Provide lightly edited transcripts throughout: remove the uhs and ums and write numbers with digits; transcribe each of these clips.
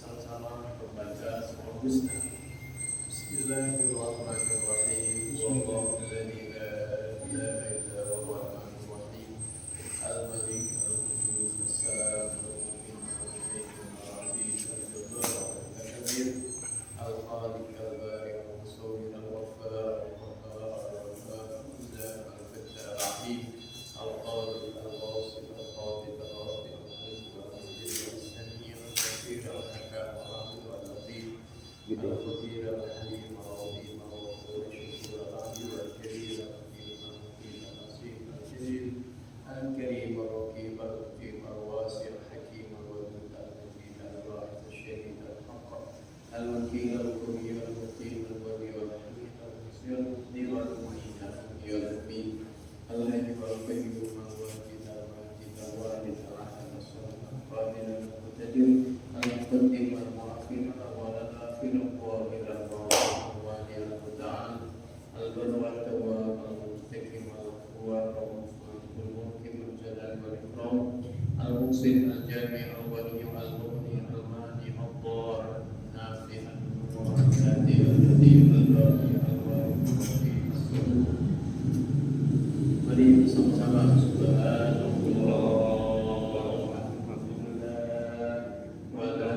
sama-sama membaca surah Husna. Bismillahirrahmanirrahim. Wallahu alladzi la ilaha illa huwal arrahmanur rahim. Al-Malik al-Qudus as-Salam al-Mu'min al-Mu'min al-Aziz al-Jabbar al-Kabir al-Khaliq al-Bari al-Musawwir al-Ghaffar al-Qahhar al-Ghaffar al-Fattar al-Rahim al-Qadir al-Wasil al-Qadir al-Rafi al-Mulk al-Qadir al-Sami' al-Basir al-Hakim al-Alim al-Latif al-Qadir al-Halim al-Azim al-Ghafur al-Shakur al-Adil al-Karim al-Hakim al-Hakim al-Nasir al-Jalil الكريم الرقيب اللطيف الواسع الحكيم الودود المجيد الباعث الشهيد الحق الوكيل القوي المقيم الولي الحميد المصير المبدي والمعين المحيي المميت الحي والقيوم الواجد الماجد الوالد الاحد الصمد القادر المقتدر المقدم المؤخر الاول الاخر الظاهر الباطن الوالي المتعال البر والتواب المنتقم الغفور المنكر الجلال والإكرام المقصد الجامع الولي المغني المانع الضار النافع النور الهادي اللطيف الباقي الوارث الرحيم الصبور. Mari bersama-sama subhanallah walhamdulillah wa la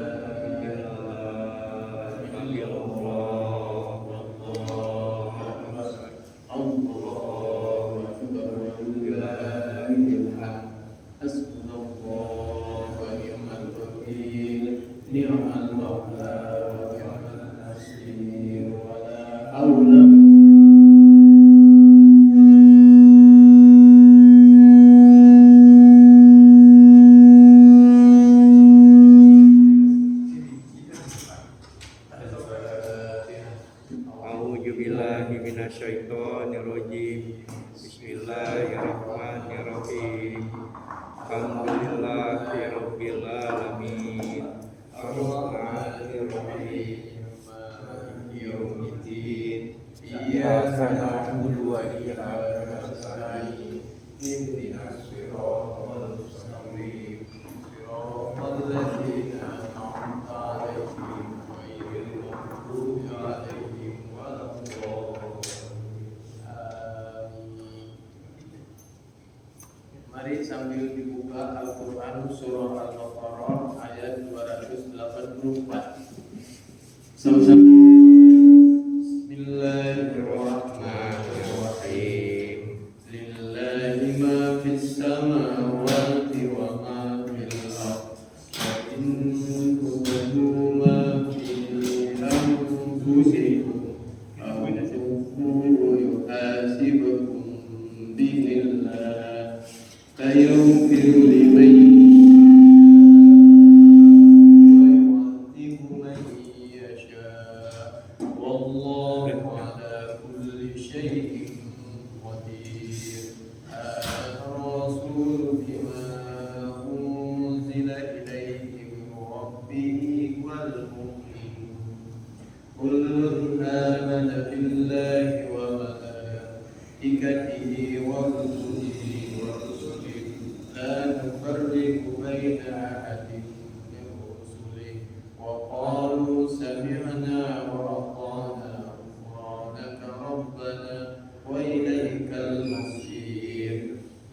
ilaha illallah wallahu akbar. Allahu akbar walillahil hamd. Hasbunallahu wa ni'mal wakeel. Ni'mal mawla wa ni'mal nasir. Wa la haula A'udzubillahi minasyaitonirrajim. Bismillahirrahmanirrahim. Alhamdulillahirabbil alamin. Arrahmanirrahim. Maliki yaumiddin. Iyyaka na'budu wa iyyaka nasta'in. Ihdinas siratal mustaqim. Siratal ladzina an'amta 'alaihim ghairil maghdubi 'alaihim waladdallin. Amin. Mari sambil dibuka Al-Quran surah Al-Baqarah ayat 284. Sama-sama. Bismillahirrahmanirrahim. Lillahi ma fis samawati wa ma fil ardh. Wa in tubdu ma fi anfusikum aw tukhfuhu yuhasibukum bihillah. فيغفر لمن يشاء ويعذب من يشاء والله على كل شيء قدير. آمن الرسول بما أنزل إليه من ربه والمؤمنون كل آمن بالله وملائكته وكتبه لا نفرق بين أحد من رسله وقالوا سمعنا وأطعنا غفرانك ربنا وإليك المصير.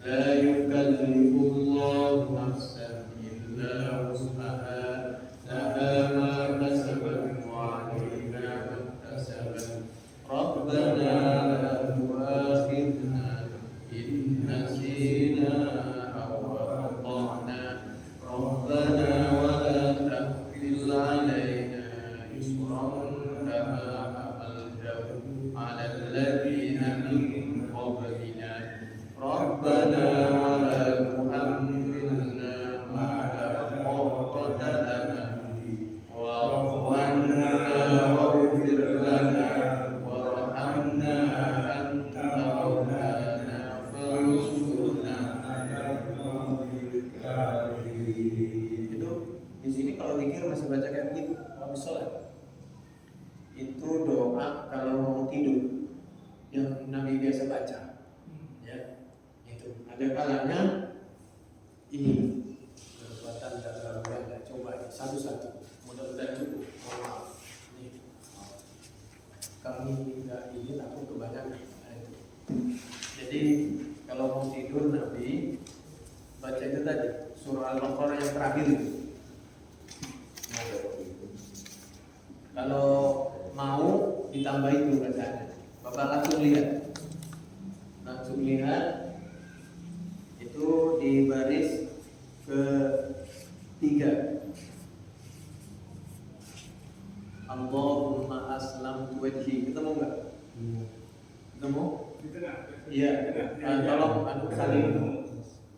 لا يكلف الله نفسا إلا وسعها لها ما كسبت وعليها ما اكتسبت. ربنا لا تؤاخذنا إن نسينا ربنا ولا تحمل علينا إصرا كما حملته على الذين من قبلنا. ربنا ولا تحملنا ما لا طاقة لنا به واعف عنا واغفر لنا وارحمنا أنت مولانا فانصرنا على القوم الكافرين. Itu di sini kalau zikir masih baca kayak begitu, habis sholat. Itu doa kalau mau tidur yang Nabi biasa baca. Ya, itu. Ada kalanya ini kekuatan dalam coba satu-satu. Mudah-mudahan cukup. Mohon maaf. Nih. Kami nggak ini takut kebanyakan. Nah, itu. Jadi kalau mau tidur Nabi baca itu tadi surah Al-Baqarah yang terakhir itu. Kalau mau ditambah itu bacanya. Bapak langsung lihat itu di baris ke-3. Allahumma aslamtu wajhi. Ketemu enggak? Ketemu? Iya. Tolong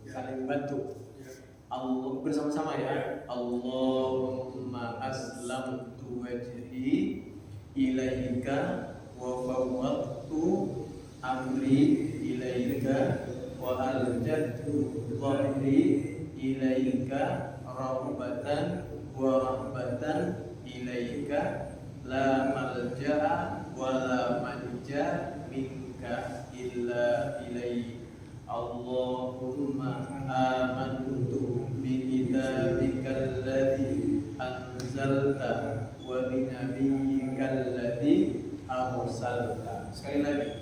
saling bantu. Allah bersama-sama ya. Allahumma aslamtu wajhi ilaika wa fawwadtu amri ilaika wa aljadtu dhahri ilaika rahbatan wa rahbatan ilaika la malja'a wa la manja minka illa ilaik. Allahumma amantu bi kitabikal ladzi anzalta wa bi nabiyyikal ladzi arsalta. Sekali lagi.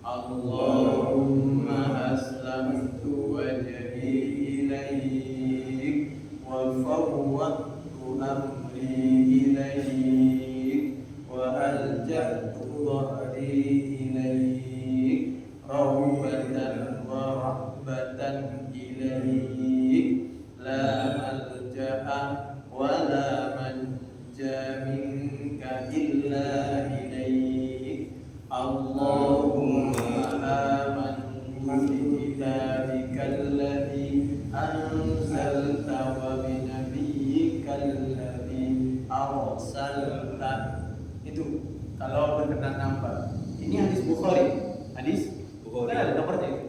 Allahumma aslamtu wajhi ilaik wa fawwadtu amri ilaik wa alja'tu dhahri ilaik rahbatan wa rahbatan ilaik la malja'a wa la manja minka illa ilaik. Allahumma amantu bi kitabikal ladzi anzalta wa bi nabiyyikal ladzi arsalta. Itu kalau berkenan nambah. Ini hadis Bukhari. Hadis Bukhari. Kan ada nomornya itu.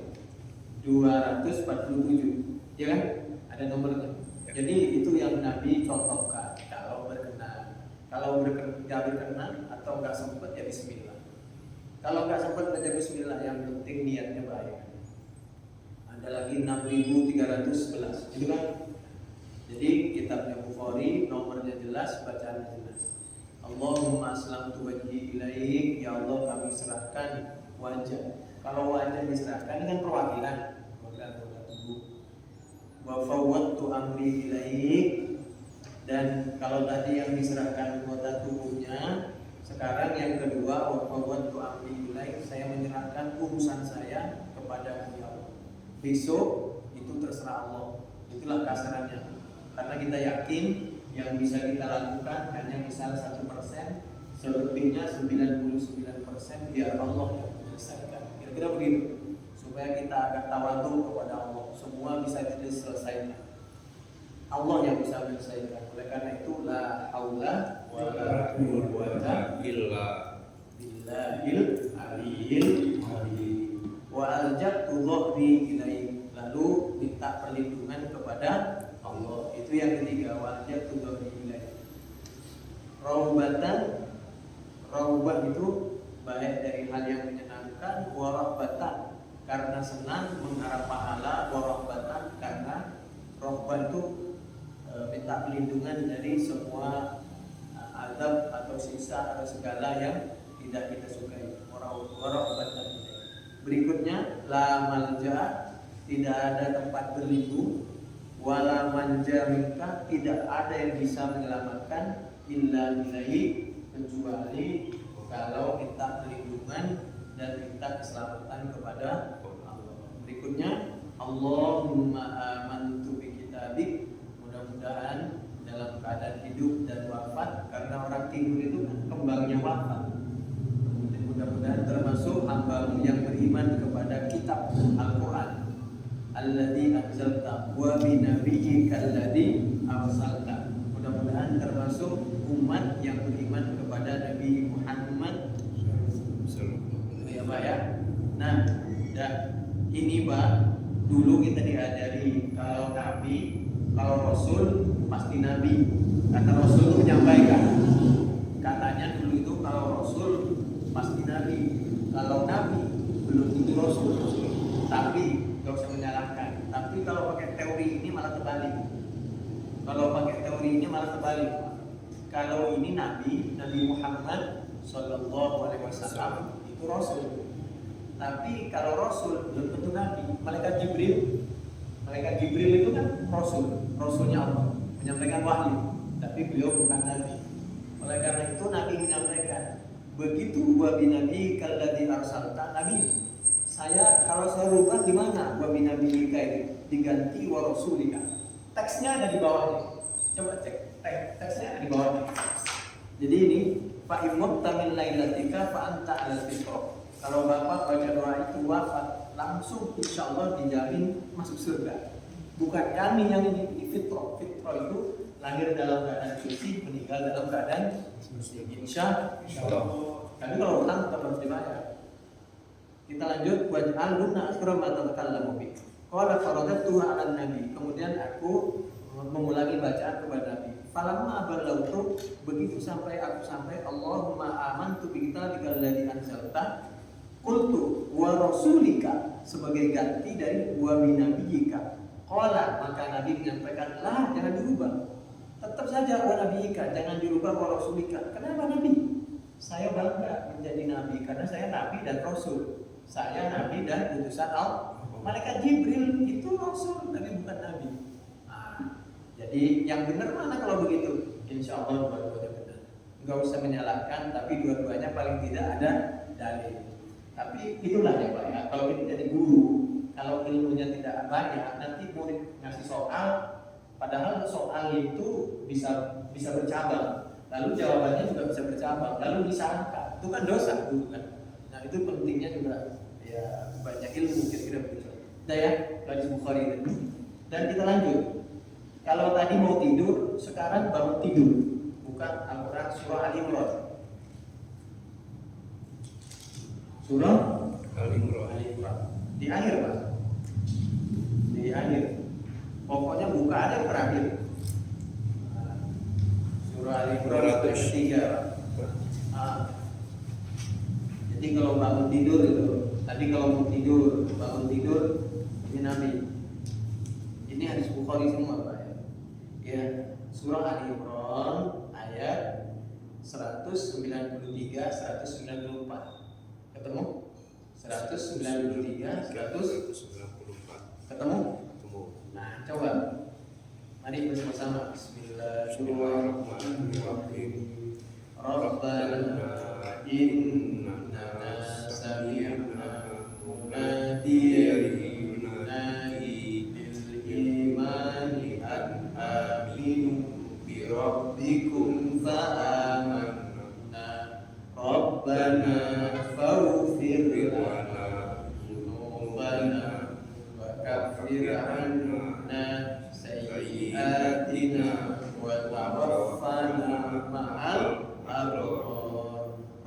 247. Ya kan? Ada nomornya. Jadi itu yang Nabi contohkan kalau berkenan. Kalau nggak berkenan atau nggak sempat ya bismillah. Kalau nggak sempat baca bismillah, yang penting niatnya baik. Ada lagi 6311, itu kan? Jadi kitabnya Bukhari, nomornya jelas, bacaannya jelas. Allahumma aslamtu wajhi ilaik, ya Allah kami serahkan wajah. Kalau wajah diserahkan ini kan perwakilan tubuh. Wa fawwadtu amri ilaik, dan kalau tadi yang diserahkan anggota tubuhnya, sekarang yang kedua wa fawwadtu amri ilaik, saya menyerahkan urusan saya kepada Allah. Besok itu terserah Allah. Itulah kasarannya. Karena kita yakin yang bisa kita lakukan hanya misal 1%, selebihnya 99% biar Allah yang menyelesaikan. Kira-kira begitu. Supaya kita agak tawadhu kepada Allah. Semua bisa diselesaikan. Allah yang bisa menyelesaikan. Oleh karena itu la haula wala quwwata illa billahil aliyyil azim. Wa alja'tu dhahri ilaik, lalu minta perlindungan kepada Allah. Itu yang ketiga, wa alja'tu dhahri ilaik. Raubah itu baik dari hal yang menyenangkan, wa rahbatan karena senang mengharap pahala, wa rahbatan karena rahbah itu minta perlindungan dari semua azab atau siksa atau segala yang tidak kita sukai. Warahmatan. Berikutnya la malja, tidak ada tempat berlindung, wala manja minka, tidak ada yang bisa menyelamatkan illa billahi, kecuali kalau minta perlindungan dan minta keselamatan kepada Allah. Berikutnya Allahumma amantu bi kitabik, mudah-mudahan dalam keadaan hidup dan wafat, karena orang tidur itu kan kembangnya wafat. Mudah-mudahan termasuk hamba-Mu yang beriman kepada kitab Al-Quran, alladzi anzalta wa bi nabiyyikal ladzi arsalta. Mudah-mudahan termasuk umat yang beriman kepada Nabi Muhammad. Ya Pak ya. Nah, ini Pak, dulu kita diajari kalau Nabi, kalau Rasul pasti Nabi. Kata Rasul menyampaikan. Katanya dulu itu kalau Rasul pasti Nabi. Kalau Nabi belum tentu Rasul. Tapi gak usah menyalahkan. Tapi kalau pakai teori ini malah terbalik. Kalau pakai teori teorinya malah terbalik. Kalau ini Nabi Muhammad Sallallahu Alaihi Wasallam itu Rasul. Tapi kalau Rasul belum tentu Nabi. Malaikat Jibril itu kan Rasulnya Allah, menyampaikan wahyu. Tapi beliau bukan Nabi. Oleh karena itu Nabi menyampaikan, begitu wa binabi kalladzi arsalta, Nabi. Kalau saya rubah gimana? Wa binabi itu diganti wa rasulika. Teksnya ada di bawahnya. Coba cek teksnya ada di bawahnya. Jadi ini fa imut tamil lailatika fa anta alal fitrah. Kalau Bapak baca doa itu wafat, langsung insya Allah dijamin masuk surga. Bukan kami yang ini fitrah. Fitrah itu lahir dalam keadaan suci, meninggal dalam keadaan insya Allah. Tapi kalau utang tetap harus dibayar. Kita lanjut, waj'al lunna akhra ma tatakallamu bi. Qala faradatu 'ala nabi. Kemudian aku mengulangi bacaan kepada Nabi. Falamma balagtu, begitu sampai Allahumma amantu bi kitabika alladzi anzalta qultu wa rasulika, sebagai ganti dari wa bi nabiyyika. Qala, maka Nabi menyampaikan, lah jangan dirubah. Tetap saja wa nabiyyika, jangan dirubah wa rasulika. Kenapa Nabi? Saya bangga menjadi Nabi karena saya Nabi dan Rasul. Saya Nabi dan utusan Allah. Malaikat Jibril itu Rasul, tapi bukan Nabi. Jadi yang benar mana kalau begitu? Insya Allah dua-duanya benar. Enggak usah menyalahkan, tapi dua-duanya paling tidak ada dalil. Tapi itulah ya Pak ya. Kalau kita jadi guru, kalau ilmunya tidak banyak, nanti murid ngasih soal, padahal soal itu bisa bercabang. Lalu jawabannya juga bisa bercabang, lalu disangka. Itu kan dosa dulu kan. Nah itu pentingnya juga ya banyak ilmu kira-kira begitu. Udah ya, hadis Bukhari ini. Dan kita lanjut. Kalau tadi mau tidur, sekarang bangun tidur. Bukan Al-Quran surah Ali Imran. Surah Ali Imran. Di akhir Pak. Di akhir. Pokoknya buka aja terakhir. Surah Ali Imran ayat 3. Jadi kalau bangun tidur itu, tadi kalau mau tidur, bangun tidur, ini Nabi. Ini hadis Bukhari semua Pak ya. Ya, surah Ali Imran ayat 193 194. Ketemu? 193 194. Ketemu? Nah, coba. Mari bersama-sama. Bismillahirrahmanirrahim. Rabbana innana sami'na munadiyan yunadi bil imani an aminu bi rabbikum fa amanna. Rabbana faghfir lana dzunubana wa kaffir 'anna sayyi'atina wa tawaffana ma'al abrar.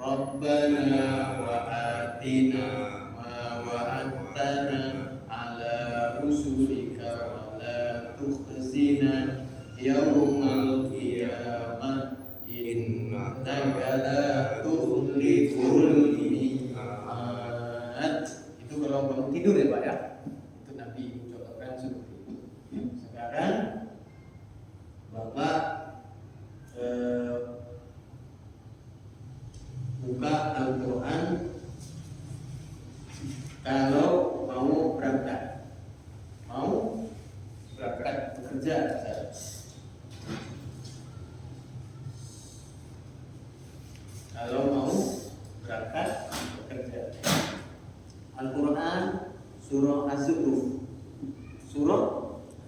Rabbana wa atina ma wa'adtana ala rusulika wa la tukhzina yawmal qiyamah innaka la tukhliful mi'ad. Itu kalau bangun tidur ya Pak ya. Itu Nabi contohkan seperti itu. Sekarang Bapak buka Al-Quran kalau mau berangkat bekerja. Kalau mau berangkat bekerja, Al-Quran surah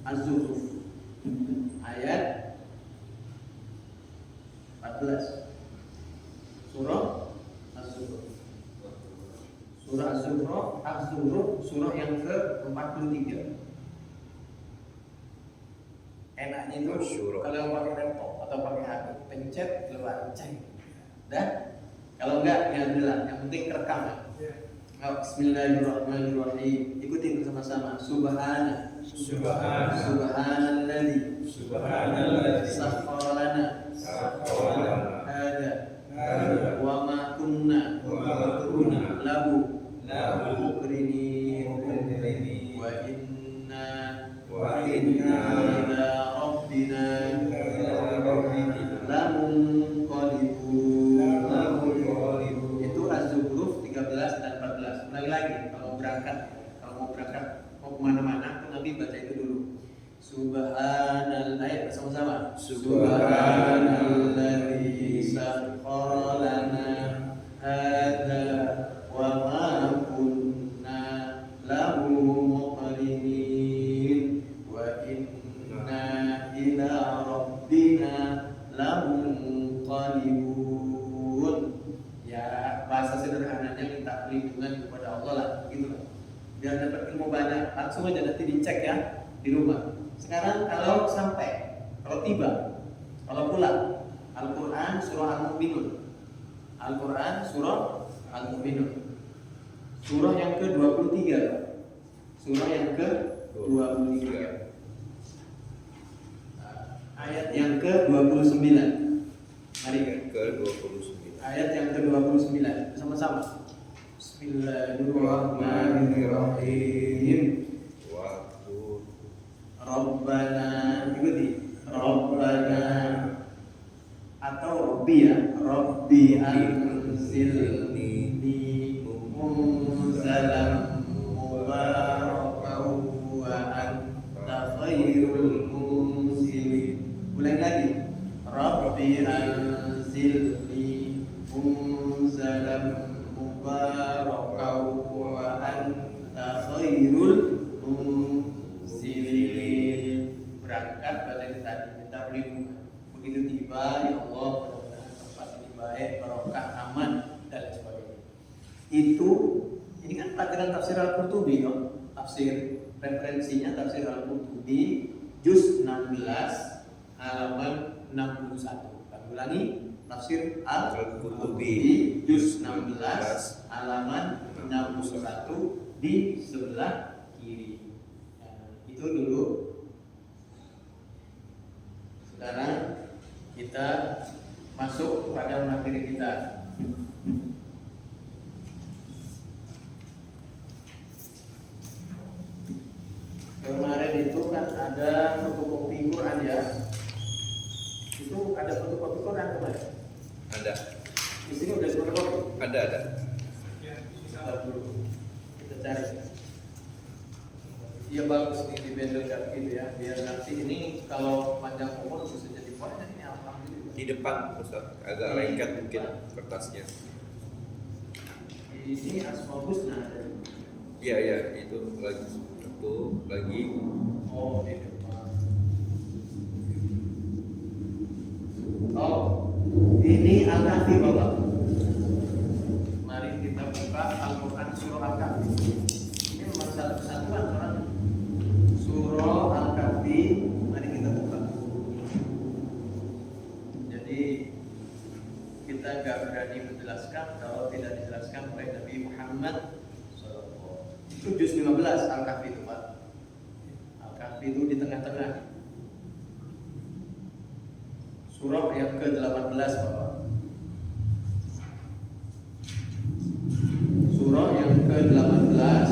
Az-Zukhruf ayat 14. Surah Az-Zukhruf surah yang ke-43. Enaknya itu kalau pakai laptop atau pakai HP, pencet keluar ceng. Dan kalau enggak ya bilang, yang penting rekam. Bismillahirrahmanirrahim. Ikutin bersama-sama. Subhanalladzi sakhkhara lana hada wa ma kunna lahu muqrinin wa inna ila rabbina Subhanalladzi sakhkhara lana hadza wa ma kunna lahu muqrinin wa inna ila rabbina lamunqalibun. Ya, bahasa sederhananya minta perlindungan kepada Allah lah, begitu lah. Biar dapat ilmu banyak, langsung aja nanti dicek ya di rumah. Sekarang kalau sampai, kalau tiba, kalau pulang, Al-Quran surah Al-Mu'minun. Al-Quran surah Al-Mu'minun. Surah yang ke-23. Surah yang ke-23. Ayat yang ke-29. Mari ke-29. ayat yang ke-29 sama-sama. Bismillahirrahmanirrahim. Waktu Rabbana, ikuti. Rabbana atau Rabbi ya. Rabbi anzilni munzalan mubarakan wa anta khairul munzilin. Ulang lagi. Rabbi anzilni munzalan mubarakan wa anta khairul munzilin. Berangkat pada tadi minta perlindungan. Begitu tiba, ya Allah, mudah-mudahan tempat ini baik, barokah, aman dan lain sebagainya. Itu ini kan pelajaran tafsir Al-Qurtubi, ya. Tafsir referensinya tafsir Al-Qurtubi juz 16 halaman 61. Kami ulangi, tafsir Al-Qurtubi juz 16 halaman 61 di sebelah kiri. Nah, itu dulu. Sekarang kita masuk pada materi kita. Kemarin itu kan ada fotokopi Quran ya. Itu ada fotokopi Quran kemarin. ada. Di sini udah fotokopi. Ada. Kita dulu. Kita cari. Iya bagus nih dibedelkan gitu ya. Biar nanti ini kalau panjang umur bisa jadi banyak ini alhamdulillah. Di depan Ustaz, agak lengket mungkin kertasnya. Ini Asmaul Husna ada. Iya, itu lagi Oh, di depan. Oh, ini Al-Kahfi Bapak. Mari kita buka Al-Quran surah Al-Kahfi. Ini nomor satu kesatuan surah. Surah Al-Kahfi. Mari kita buka. Jadi kita gak berani menjelaskan kalau tidak dijelaskan oleh Nabi Muhammad SAW. Itu juz 15 Al-Kahfi itu Pak. Al-Kahfi itu di tengah-tengah. Surah yang ke-18 Bapak. Surah yang ke-18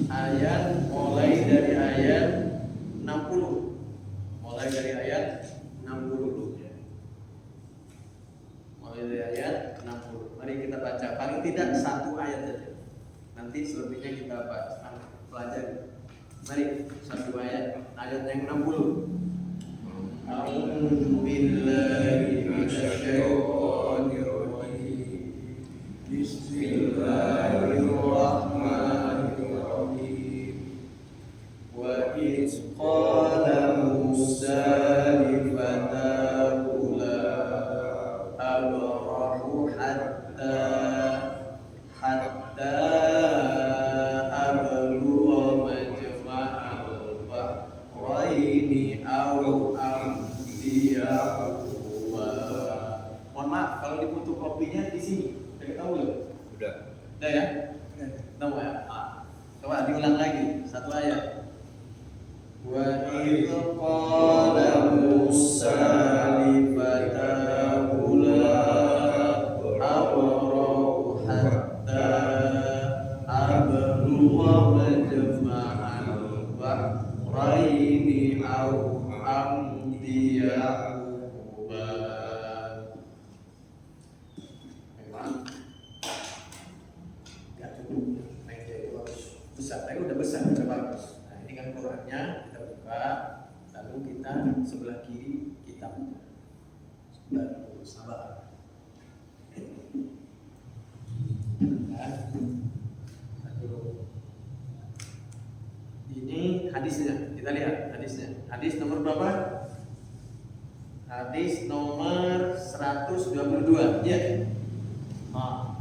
ayat mulai dari ayat 60. Mulai dari ayat 60. Mulai dari ayat 60. Mari kita baca paling tidak satu ayat saja. Nanti selebihnya kita pelajari. Mari satu ayat yang 60. A'udzu billahi minasyaitonir rajim. Bismillahirrahmanirrahim. Wa idz qala Musa li fatahu la abrahu hatta ablugha majma'al bahraini aw amdiya. Mohon maaf kalau di fotokopinya di sini. Udah tahu belum? udah. Udah ya? Tahu ya? Coba diulang lagi satu ayat. Wa idz qala Musa li fatahu la abrahu hatta ablugha majma'al bahraini aw amdiya. Memang nggak cukup, mainnya itu harus besar. Tapi udah besar, udah bagus. Nah ini kan Qurannya kita buka, lalu kita sebelah kiri kitab. baru sabar. Ini hadisnya, kita lihat hadisnya. Hadis nomor berapa? Hadis nomor 122. Ya.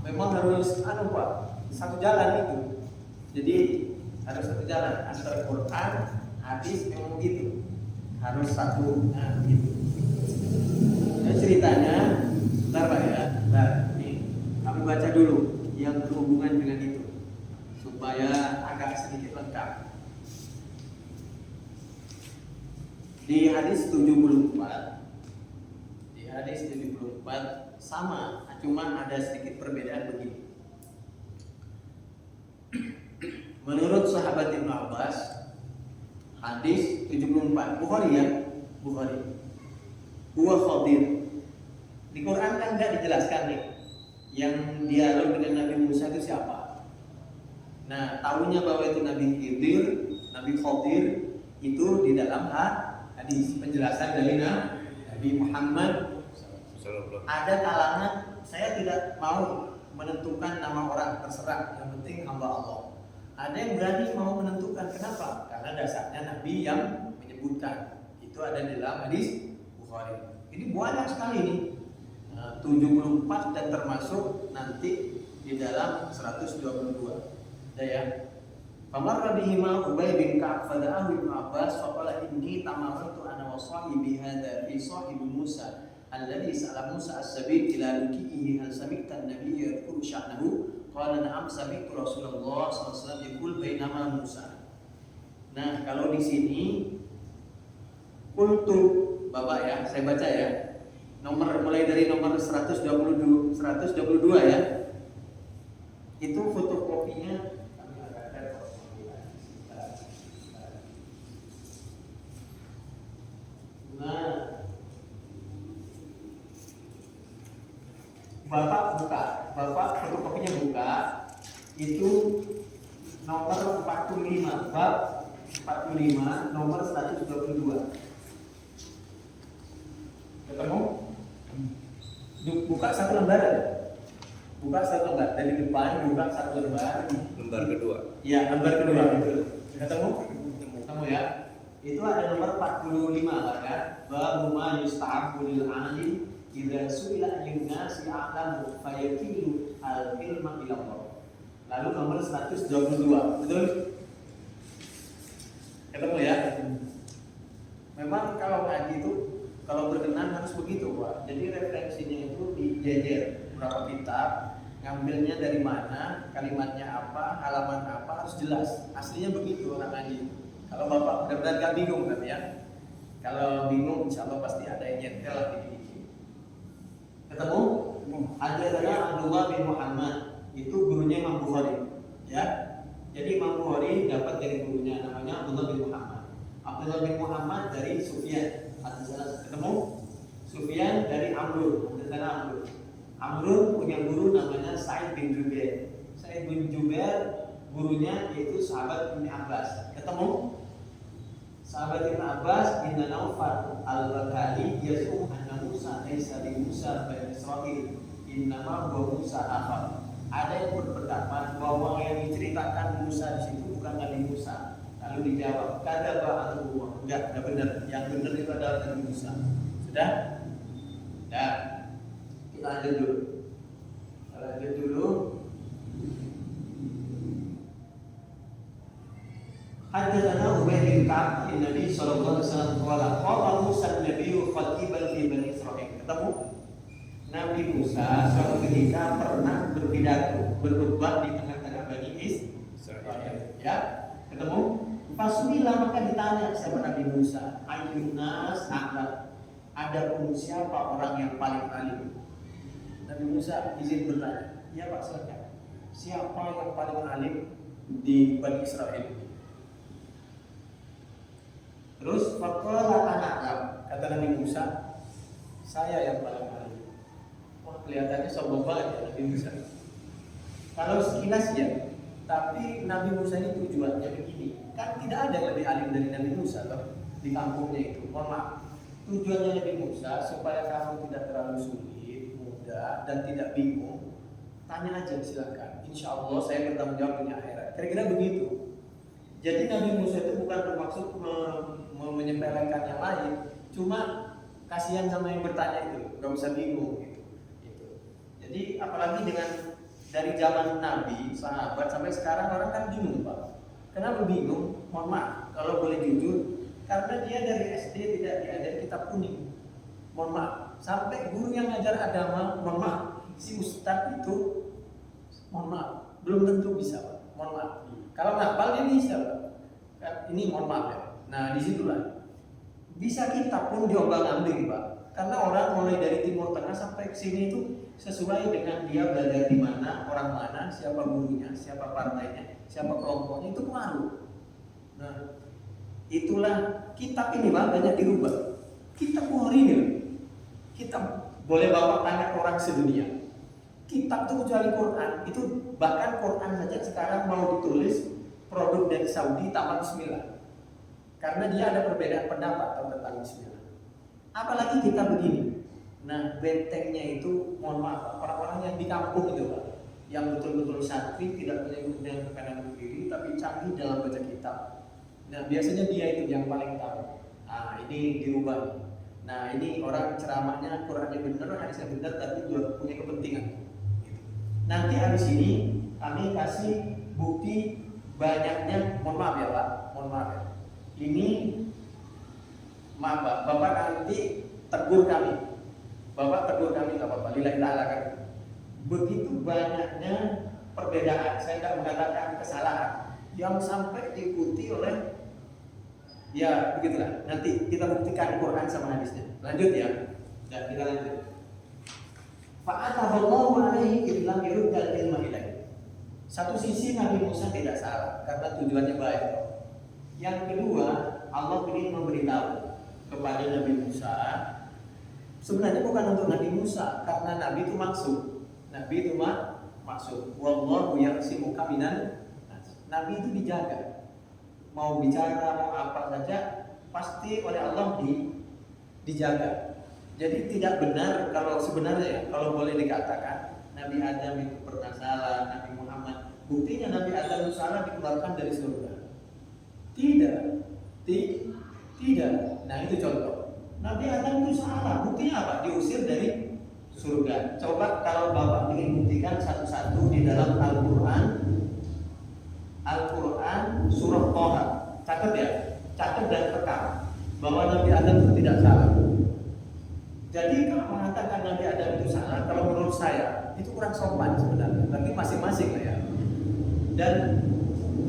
Memang harus Pak, satu jalan itu. Jadi harus satu jalan antara Quran, hadis memang begitu. Harus satu, gitu. Nah, ceritanya, bentar Pak ya. Bentar, nih, kami baca dulu yang berhubungan dengan itu supaya agak sedikit lengkap. Di hadis 74, sama, cuma ada sedikit perbedaan begini. Menurut sahabat Ibnu Abbas, hadis 74, Bukhari ya, Bukhari. Huwa Khadir. Di Quran kan enggak dijelaskan nih yang dialog dengan Nabi Musa itu siapa. Nah, tahunya bahwa itu Nabi Khidir, Nabi Khadir itu di dalam hadis penjelasan dari Nabi Muhammad. Ada kalangan, saya tidak mau menentukan nama orang, terserah, yang penting hamba Allah. Ada yang berani mau menentukan, kenapa? Karena dasarnya Nabi yang menyebutkan. Itu ada di dalam hadis Bukhari. Ini banyak sekali nih, 74 dan termasuk nanti di dalam 122. Ada ya. Famarra bihima Ubay bin Ka'ab fada'ahu Ibnu Abbas faqala inni tamarrantu ana wa sahibi hadza fi sahibi Musa alladhi sa'ala Musa as-sabil ila lukihi hal sami'ta an-nabiy yadhkuru sya'nahu qala na'am sami'tu Rasulullah sallallahu alaihi wasallam yaqul bainama Musa. Nah, kalau di sini qultu Bapak ya, saya baca ya. Mulai dari nomor 122 ya. Itu fotokopinya. Nah, Bapak fotokopinya buka, itu nomor 45, bab 45, nomor 122. Ketemu? Buka satu lembar. Buka satu lembar dari depan, buka satu lembar. Lembar kedua. Iya, lembar kedua. Ketemu? Ketemu ya. Itu ada nomor 45 kan? Babu ma yusta'abu lil 'alim idza su'ila lin-nasi a'lamu fayakilu al-ilma ila Allah. Lalu nomor 122. Betul? Ketemu ya? Memang kalau ngaji itu kalau berkenan harus begitu, Pak. Jadi referensinya itu dijejer berapa kitab, ngambilnya dari mana, kalimatnya apa, halaman apa harus jelas. Aslinya begitu orang ngaji. Kalau Bapak benar-benar gak bingung kan ya? Kalau bingung insya Allah pasti ada yang nyetel lagi dikit. Ketemu? Haddatsana Abdullah bin Muhammad, itu gurunya Imam Bukhari. Ya. Jadi Imam Bukhari dapat dari gurunya namanya Abdullah bin Muhammad. Abdullah bin Muhammad dari Sufyan. Ketemu? Sufyan dari Amrun. Haddatsana Amrun. Amrun punya guru namanya Sa'id bin Jubair. Sa'id bin Jubair gurunya yaitu sahabat Ibnu Abbas. Ketemu? Sahabat Ibnu Abbas bin Naufal al-Bakali yasum anna Musa laisa bi Musa bin Israil innama huwa Musa akhar. Ada yang berpendapat bahwa yang diceritakan Musa di situ bukan Nabi Musa. Lalu dijawab, kadzaba Allah. Enggak benar. Yang benar itu adalah Nabi Musa. Sudah? Ya. Kita lanjut dulu. Haddatsana Ubay bin Ka'ab bin Nabi sallallahu alaihi wasallam qala Musa an-nabiyyu khatiban fi Bani Israil. Ketemu? Nabi Musa suatu ketika pernah berpidato, berkhutbah di tengah-tengah Bani Israil. Ya, ketemu? Fasuila maka ditanya siapa Nabi Musa, ayyun nas a'lam. Adapun siapa orang yang paling alim? Nabi Musa izin bertanya. Ya Pak, silakan. Siapa yang paling alim di Bani Israil? Terus faqala ana a'lam. Kata Nabi Musa, saya yang paling alim. Wah, kelihatannya sombong banget ya Nabi Musa. Kalau sekilas ya, tapi Nabi Musa ini tujuannya begini. Kan tidak ada yang lebih alim dari Nabi Musa loh di kampungnya itu. Mohon maaf. Tujuannya Nabi Musa supaya kamu tidak terlalu sulit, mudah, dan tidak bingung. Tanya aja, silakan. Insya Allah saya bertanggung jawab dunia akhirat. Kira-kira begitu. Jadi Nabi Musa itu bukan bermaksud menyepelekan yang lain, cuma kasihan sama yang bertanya itu, gak usah bingung gitu. Jadi apalagi dengan dari zaman Nabi, sahabat sampai sekarang orang kan bingung, Pak. Kenapa bingung? Mohon maaf, kalau boleh jujur, karena dia dari SD tidak diajari kitab kuning. Mohon maaf, sampai guru yang ngajar agama, mohon maaf, si ustadz itu, mohon maaf, belum tentu bisa, Pak. Mohon maaf. Kalau ngapal dia bisa, Pak. Ini mohon maaf ya. Nah, disitulah bisa kita pun diombang-ambing, Pak. Karena orang mulai dari Timur Tengah sampai ke sini itu sesuai dengan dia belajar di mana, orang mana, siapa gurunya, siapa partainya, siapa kelompoknya, itu pengaruh. Nah, itulah kitab ini, Pak, banyak dirubah. Kitab Bukhari ini, kitab boleh bapak tanya orang sedunia. Kitab itu kecuali Quran, itu bahkan Quran saja sekarang mau ditulis produk dari Saudi tanpa bismillah. Karena dia ada perbedaan pendapat tentang bismillah. Apalagi kita begini. Nah, bentengnya itu, mohon maaf, orang-orang yang di kampung itu, Pak, yang betul-betul santri, tidak punya ilmu yang kanan kiri, tapi canggih dalam baca kitab. Nah, biasanya dia itu yang paling tahu. Ah, ini dirubah. Nah, ini orang ceramahnya Qurannya benar, hadisnya benar, tapi juga punya kepentingan. Nanti habis ini kami kasih bukti banyaknya, mohon maaf ya Pak, mohon maaf ya. Ini maaf Pak, Bapak nanti tegur kami. Bapak tegur kami nggak apa-apa, lillahi ta'ala kan. Begitu banyaknya perbedaan, saya tidak mengatakan kesalahan yang sampai diikuti oleh, ya begitulah. Nanti kita buktikan Quran sama hadisnya. Lanjut ya, dan kita lanjut. Fa'ataballahu alaihi idlam yurudal ilma ilaih. Satu sisi Nabi Musa tidak salah karena tujuannya baik. Yang kedua, Allah ingin memberitahu kepada Nabi Musa, sebenarnya bukan untuk Nabi Musa, karena Nabi itu maksud. Nabi itu maksud. Wallahu yaqsimuka minan nas. Nabi itu dijaga. Mau bicara, mau apa saja, pasti oleh Allah dijaga. Jadi tidak benar kalau sebenarnya, kalau boleh dikatakan Nabi Adam itu pernah salah, Nabi Muhammad. Buktinya Nabi Adam itu salah dikeluarkan dari surga. Tidak. Nah itu contoh. Nabi Adam itu salah. Buktinya apa? Diusir dari surga. Coba kalau Bapak ingin buktikan satu-satu di dalam Al-Quran surah Toha. Catat ya, catat dan rekam bahwa Nabi Adam itu tidak salah. Jadi kalau mengatakan Nabi Adam itu salah, kalau menurut saya itu kurang sopan sebenarnya. Tapi masing-masing lah ya. Dan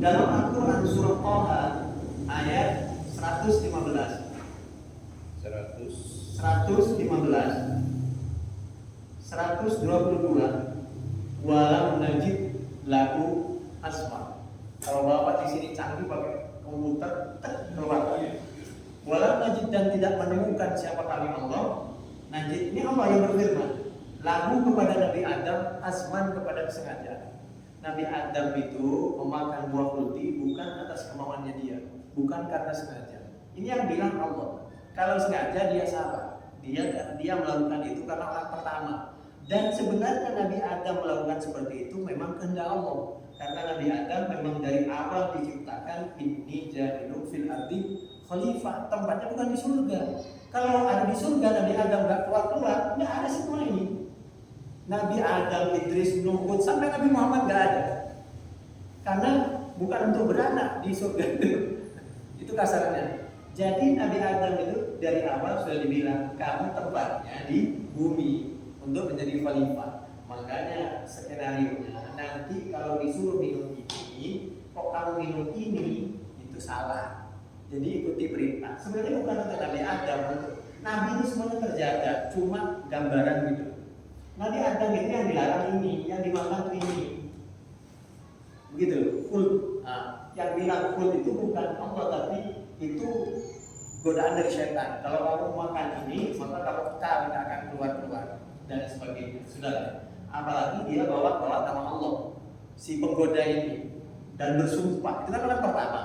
dalam Al-Quran surah Toha ayat 115, 122, walam najid lahu asma. Kalau Bapak di sini canggih pakai komputer, keluar. Walam najid, dan tidak menemukan siapa kami Allah. Najid ini Allah yang berfirman. Lahu kepada Nabi Adam, asman kepada kesengajaan. Nabi Adam itu memakan buah kulti bukan atas kemauannya dia, bukan karena sengaja. Ini yang bilang Allah. Kalau sengaja dia salah. Dia melakukan itu karena orang pertama. Dan sebenarnya Nabi Adam melakukan seperti itu memang kehendak Allah. Karena Nabi Adam memang dari awal diciptakan inni ja'ilun fil ardi khalifah. Tempatnya bukan di surga. Kalau ada di surga Nabi Adam nggak keluar, nggak ada semua ini. Nabi Adam, Idris, Nuh, Hud, sampai Nabi Muhammad nggak ada. Karena bukan untuk beranak di surga itu. Itu kasarnya. Jadi Nabi Adam itu dari awal sudah dibilang kamu tempatnya di bumi untuk menjadi khalifah. Makanya skenario nanti kalau disuruh minum ini, kok kamu minum ini, itu salah. Jadi ikuti perintah. Sebenarnya bukan untuk Nabi Adam, untuk Nabi itu semuanya terjaga, cuma gambaran gitu. Nabi Adam itu yang dilarang ini, yang dimakan ini, begitu. Full. Nah, yang bilang full itu bukan Allah, tapi itu godaan dari syaitan. Kalau kamu makan ini, maka kamu tidak akan keluar dan sebagainya. Sudah. Apalagi dia bawa nama Allah, si penggoda ini, dan bersumpah. Itu kan orang pertama.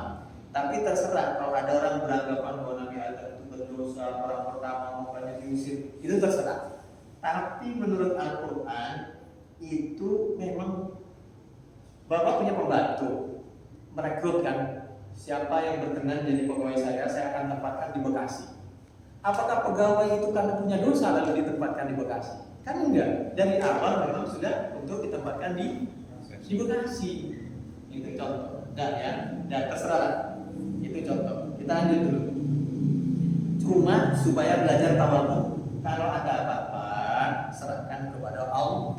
Tapi terserah kalau ada orang beranggapan bahwa Nabi Adam itu berdoa dosa, orang pertama makanya diusir, itu terserah. Tapi menurut Al-Quran itu memang Bapak punya pembantu, merekrutkan siapa yang berkenan jadi pegawai saya akan tempatkan di Bekasi. Apakah pegawai itu karena punya dosa lalu ditempatkan di Bekasi? Kan enggak, dari awal memang sudah untuk ditempatkan di Bekasi. Itu contoh, dan ya, dan terserah. Itu contoh. Kita lanjut dulu. Cuma supaya belajar tawadhu. Kalau ada apa-apa, serahkan kepada Allah.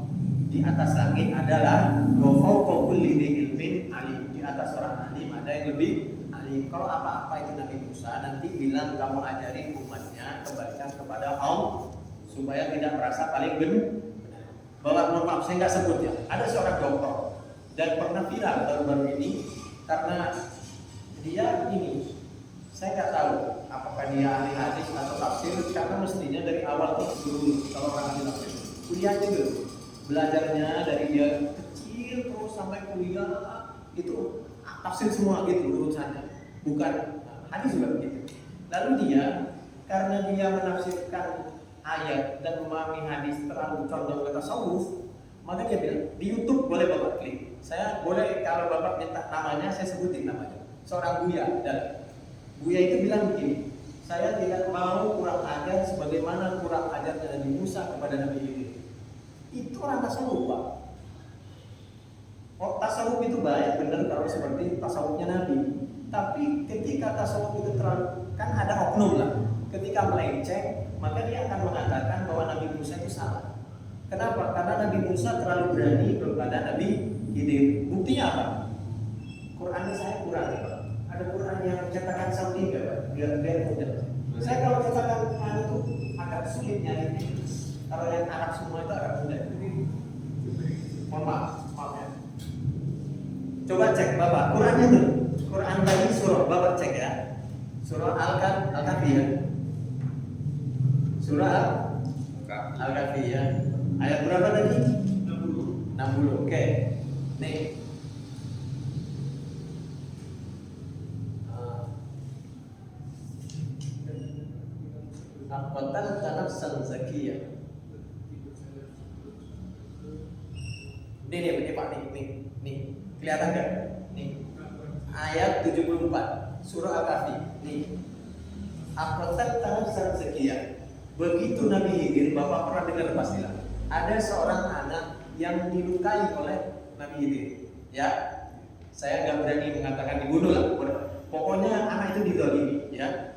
Di atas langit adalah wa fawqa kulli dzi ilmin alim. Di atas orang alim ada yang lebih alim. Kalau apa-apa itu Nabi Musa nanti bilang kamu ajarin umatnya, kembalikan kepada Allah supaya tidak merasa paling benar. Bahwa mohon maaf saya nggak sebut ya. Ada seorang dokter dan pernah viral baru-baru ini karena dia ini, saya nggak tahu apakah dia ahli hadis atau tafsir, karena mestinya dari awal itu dulu kalau orang ahli tafsir kuliah juga belajarnya dari dia kecil terus sampai kuliah itu tafsir semua gitu urusannya, bukan hadis juga begitu. Lalu dia karena dia menafsirkan ayat dan memahami hadis terlalu condong ke tasawuf, maka dia bilang di YouTube boleh Bapak klik. Saya boleh kalau Bapak minta namanya saya sebutin namanya. Seorang Buya, dan Buya itu bilang begini, saya tidak mau kurang ajar sebagaimana kurang ajarnya Nabi Musa kepada Nabi Khidir. Itu orang tasawuf, Pak. Oh, tasawuf itu baik benar kalau seperti tasawufnya Nabi. Tapi ketika tasawuf itu terlalu, kan ada oknum lah. Ketika melenceng, maka dia akan mengatakan bahwa Nabi Musa itu salah. Kenapa? Karena Nabi Musa terlalu berani kepada Nabi Khidir. Buktinya apa? Quran ini saya kurang ya, Pak. Ada Quran yang cetakan Saudi enggak, Pak? Biar mudah. Saya kalau cetakan Quran itu agak sulit nyarinya. Kalau yang Arab semua itu agak mudah. Jadi, mohon maaf ya. Coba cek Bapak, Qurannya tuh. Quran tadi surah, Bapak cek ya. Surah Al-Kahfiyah. Surah Al-Kahfiyah. Ayat berapa tadi? 60. Oke. Nih. Aqatan tanafsan zakiyah. Ini Pak, nih. Kelihatan enggak? Nih. Ayat 74 surah Al-Kahfi. Nih. Aqatan tanafsan zakiyah. Begitu Nabi Khidir, Bapak pernah dengar pastilah. Ada seorang anak yang dilukai oleh Nabi Khidir. Ya. Saya nggak berani mengatakan dibunuh lah. Pokoknya anak itu dizalimi, ya.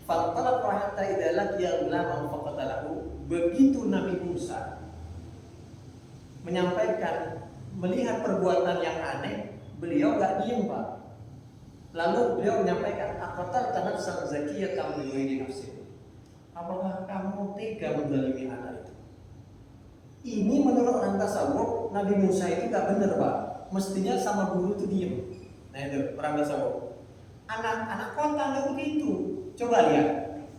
Fatalaq hatta idza laqiya ulaman faqatalahu. Begitu Nabi Musa menyampaikan melihat perbuatan yang aneh, beliau enggak diam, Pak. Lalu beliau menyampaikan, "Aqatal tanafsan zakiyatan bi ghairi nafsin." Apakah kamu tega menzalimi anak itu? Ini menurut orang tasawuf, Nabi Musa itu enggak benar, Pak. Mestinya sama guru itu diam. Nah itu orang tasawuf. Anak-anak kota enggak begitu. Coba lihat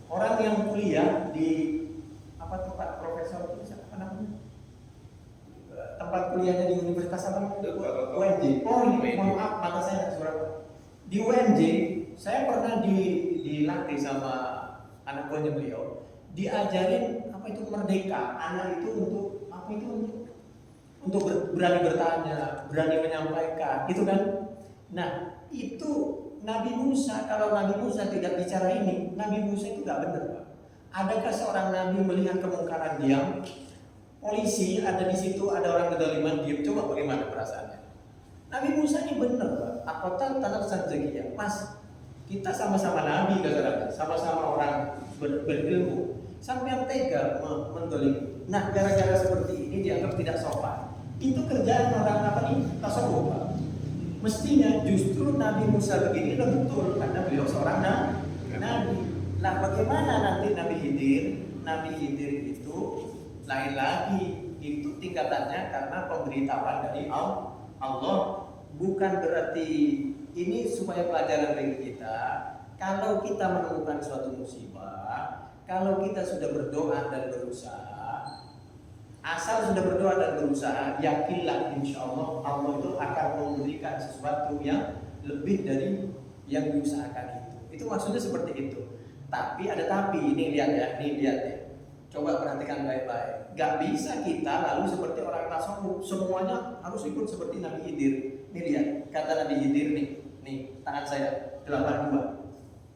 orang yang kuliah di tempat profesor itu apa namanya? Tempat kuliahnya di universitas apa namanya? UNJ. Oh ini mohon maaf mata saya surat. Di UNJ saya pernah dilatih sama anak buahnya beliau, diajarin apa itu merdeka. Anak itu untuk berani bertanya, berani menyampaikan, gitu kan? Nah itu Nabi Musa, kalau Nabi Musa tidak bicara ini, Nabi Musa itu nggak benar, Pak. Adakah seorang Nabi melihat kemungkaran diam? Polisi ada di situ, ada orang kedoliman diam. Coba bagaimana perasaannya? Nabi Musa ini benar, Pak. Aqatan tanafsan zakiyah. Mas, kita sama-sama Nabi, kata-kata, sama-sama orang berilmu. Sampai yang tega mendolimi. Nah, gara-gara seperti ini dianggap tidak sopan. Itu kerjaan orang apa ini? Tasawuf, Pak. Mestinya justru Nabi Musa begini udah betul karena beliau seorang nabi. Nah, bagaimana nanti Nabi Khidir? Nabi Khidir itu lain lagi. Itu tingkatannya karena pemberitahuan dari Allah. Bukan berarti ini supaya pelajaran bagi kita. Kalau kita menemukan suatu musibah, kalau kita sudah berdoa dan berusaha, asal sudah berdoa dan berusaha, yakinlah insya Allah Allah itu akan memberikan sesuatu yang lebih dari yang diusahakan itu. Itu maksudnya seperti itu. Tapi ada tapi, ini lihat ya. Coba perhatikan baik-baik. Gak bisa kita lalu seperti orang tasawuf semuanya harus ikut seperti Nabi Khidir. Ini lihat, kata Nabi Khidir nih tangan saya 82.